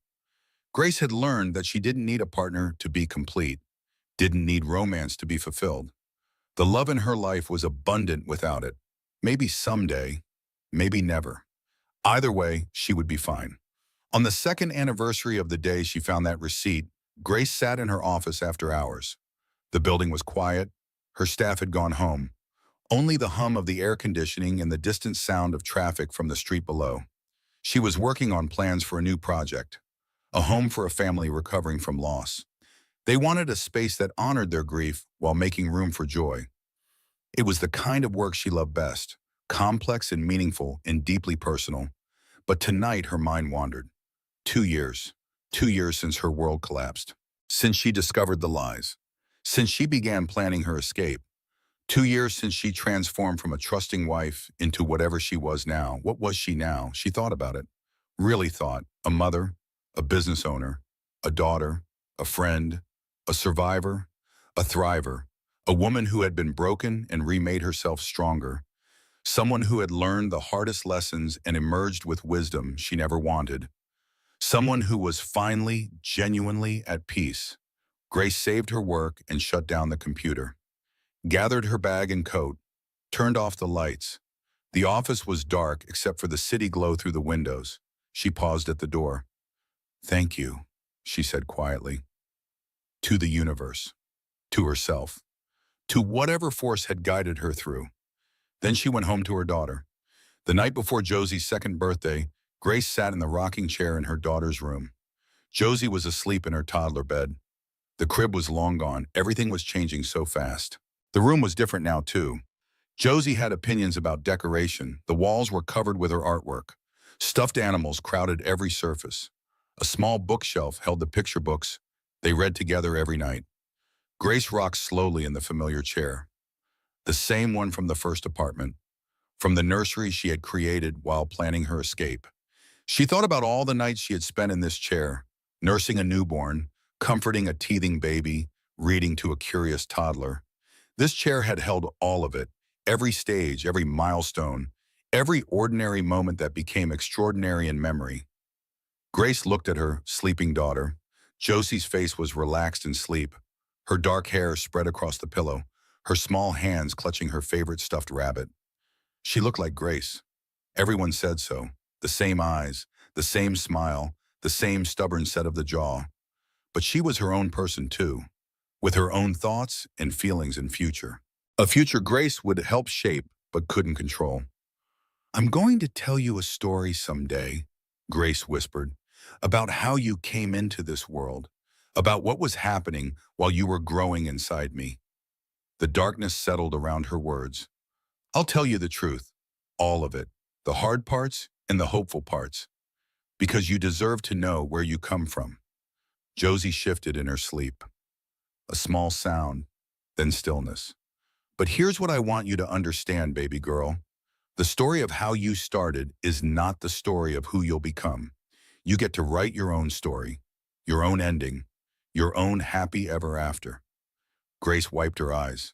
Grace had learned that she didn't need a partner to be complete, didn't need romance to be fulfilled. The love in her life was abundant without it. Maybe someday, maybe never. Either way, she would be fine. On the second anniversary of the day she found that receipt, Grace sat in her office after hours. The building was quiet. Her staff had gone home. Only the hum of the air conditioning and the distant sound of traffic from the street below. She was working on plans for a new project, a home for a family recovering from loss. They wanted a space that honored their grief while making room for joy. It was the kind of work she loved best, complex and meaningful and deeply personal. But tonight her mind wandered. 2 years. 2 years since her world collapsed. Since she discovered the lies. Since she began planning her escape. 2 years since she transformed from a trusting wife into whatever she was now. What was she now? She thought about it. Really thought. A mother, a business owner, a daughter, a friend, a survivor, a thriver, a woman who had been broken and remade herself stronger, someone who had learned the hardest lessons and emerged with wisdom she never wanted, someone who was finally, genuinely at peace. Grace saved her work and shut down the computer, gathered her bag and coat, turned off the lights. The office was dark except for the city glow through the windows. She paused at the door. "Thank you," she said quietly. To the universe, to herself, to whatever force had guided her through. Then she went home to her daughter. The night before Josie's second birthday, Grace sat in the rocking chair in her daughter's room. Josie was asleep in her toddler bed. The crib was long gone. Everything was changing so fast. The room was different now, too. Josie had opinions about decoration. The walls were covered with her artwork. Stuffed animals crowded every surface. A small bookshelf held the picture books they read together every night. Grace rocked slowly in the familiar chair, the same one from the first apartment, from the nursery she had created while planning her escape. She thought about all the nights she had spent in this chair, nursing a newborn, comforting a teething baby, reading to a curious toddler. This chair had held all of it, every stage, every milestone, every ordinary moment that became extraordinary in memory. Grace looked at her sleeping daughter. Josie's face was relaxed in sleep, her dark hair spread across the pillow, her small hands clutching her favorite stuffed rabbit. She looked like Grace. Everyone said so. The same eyes, the same smile, the same stubborn set of the jaw. But she was her own person too, with her own thoughts and feelings and future. A future Grace would help shape but couldn't control. "I'm going to tell you a story someday," Grace whispered, "about how you came into this world, about what was happening while you were growing inside me." The darkness settled around her words. "I'll tell you the truth, all of it, the hard parts and the hopeful parts, because you deserve to know where you come from." Josie shifted in her sleep. A small sound, then stillness. "But here's what I want you to understand, baby girl. The story of how you started is not the story of who you'll become. You get to write your own story, your own ending, your own happy ever after." Grace wiped her eyes.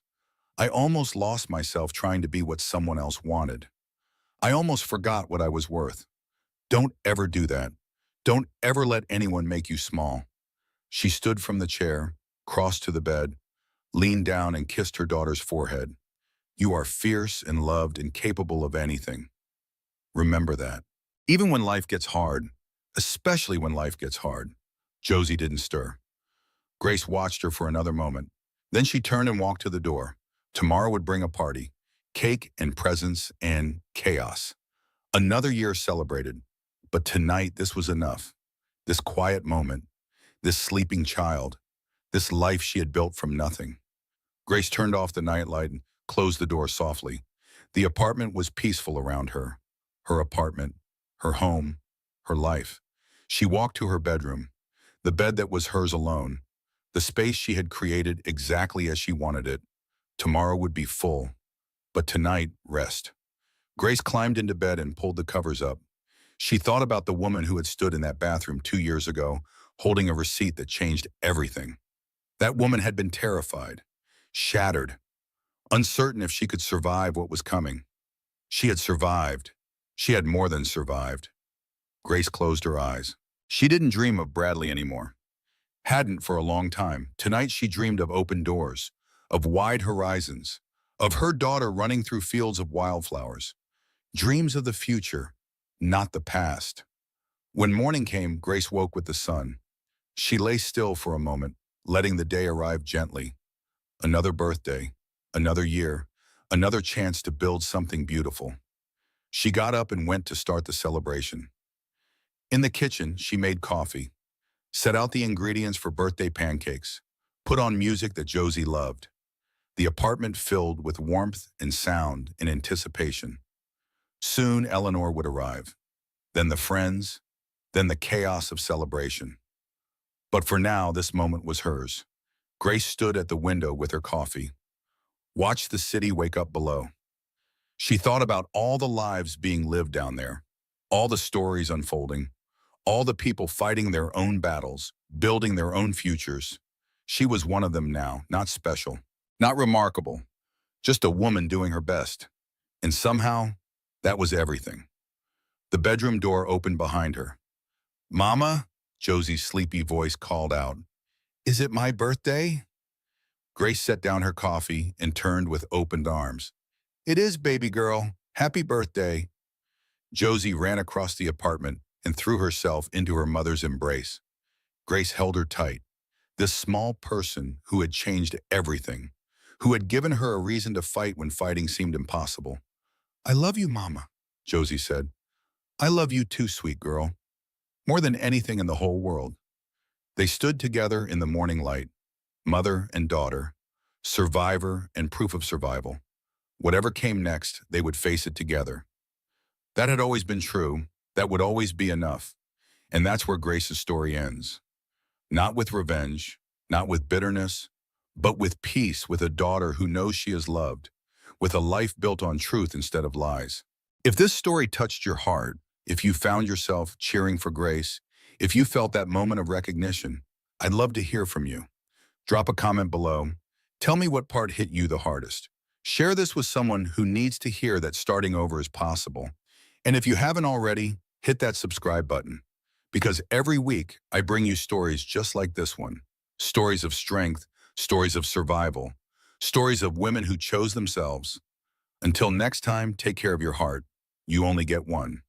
"I almost lost myself trying to be what someone else wanted. I almost forgot what I was worth. Don't ever do that. Don't ever let anyone make you small." She stood from the chair, crossed to the bed, leaned down and kissed her daughter's forehead. "You are fierce and loved and capable of anything. Remember that. Even when life gets hard, especially when life gets hard." Josie didn't stir. Grace watched her for another moment. Then she turned and walked to the door. Tomorrow would bring a party, cake and presents and chaos. Another year celebrated. But tonight, this was enough. This quiet moment, this sleeping child, this life she had built from nothing. Grace turned off the nightlight and closed the door softly. The apartment was peaceful around her. Her apartment, her home, her life. She walked to her bedroom, the bed that was hers alone, the space she had created exactly as she wanted it. Tomorrow would be full, but tonight, rest. Grace climbed into bed and pulled the covers up. She thought about the woman who had stood in that bathroom 2 years ago, holding a receipt that changed everything. That woman had been terrified, shattered, uncertain if she could survive what was coming. She had survived. She had more than survived. Grace closed her eyes. She didn't dream of Bradley anymore. Hadn't for a long time. Tonight she dreamed of open doors, of wide horizons, of her daughter running through fields of wildflowers. Dreams of the future, not the past. When morning came, Grace woke with the sun. She lay still for a moment, letting the day arrive gently. Another birthday, another year, another chance to build something beautiful. She got up and went to start the celebration. In the kitchen, she made coffee, set out the ingredients for birthday pancakes, put on music that Josie loved. The apartment filled with warmth and sound in anticipation. Soon Eleanor would arrive, then the friends, then the chaos of celebration. But for now, this moment was hers. Grace stood at the window with her coffee. Watch the city wake up below. She thought about all the lives being lived down there, all the stories unfolding, all the people fighting their own battles, building their own futures. She was one of them now, not special, not remarkable, just a woman doing her best. And somehow, that was everything. The bedroom door opened behind her. "Mama," Josie's sleepy voice called out. "Is it my birthday?" Grace set down her coffee and turned with opened arms. "It is, baby girl. Happy birthday." Josie ran across the apartment and threw herself into her mother's embrace. Grace held her tight. This small person who had changed everything, who had given her a reason to fight when fighting seemed impossible. "I love you, Mama," Josie said. "I love you too, sweet girl. More than anything in the whole world." They stood together in the morning light, mother and daughter, survivor and proof of survival. Whatever came next, they would face it together. That had always been true. That would always be enough. And that's where Grace's story ends. Not with revenge, not with bitterness, but with peace, with a daughter who knows she is loved, with a life built on truth instead of lies. If this story touched your heart, if you found yourself cheering for Grace, if you felt that moment of recognition, I'd love to hear from you. Drop a comment below. Tell me what part hit you the hardest. Share this with someone who needs to hear that starting over is possible. And if you haven't already, hit that subscribe button. Because every week, I bring you stories just like this one. Stories of strength, stories of survival, stories of women who chose themselves. Until next time, take care of your heart. You only get one.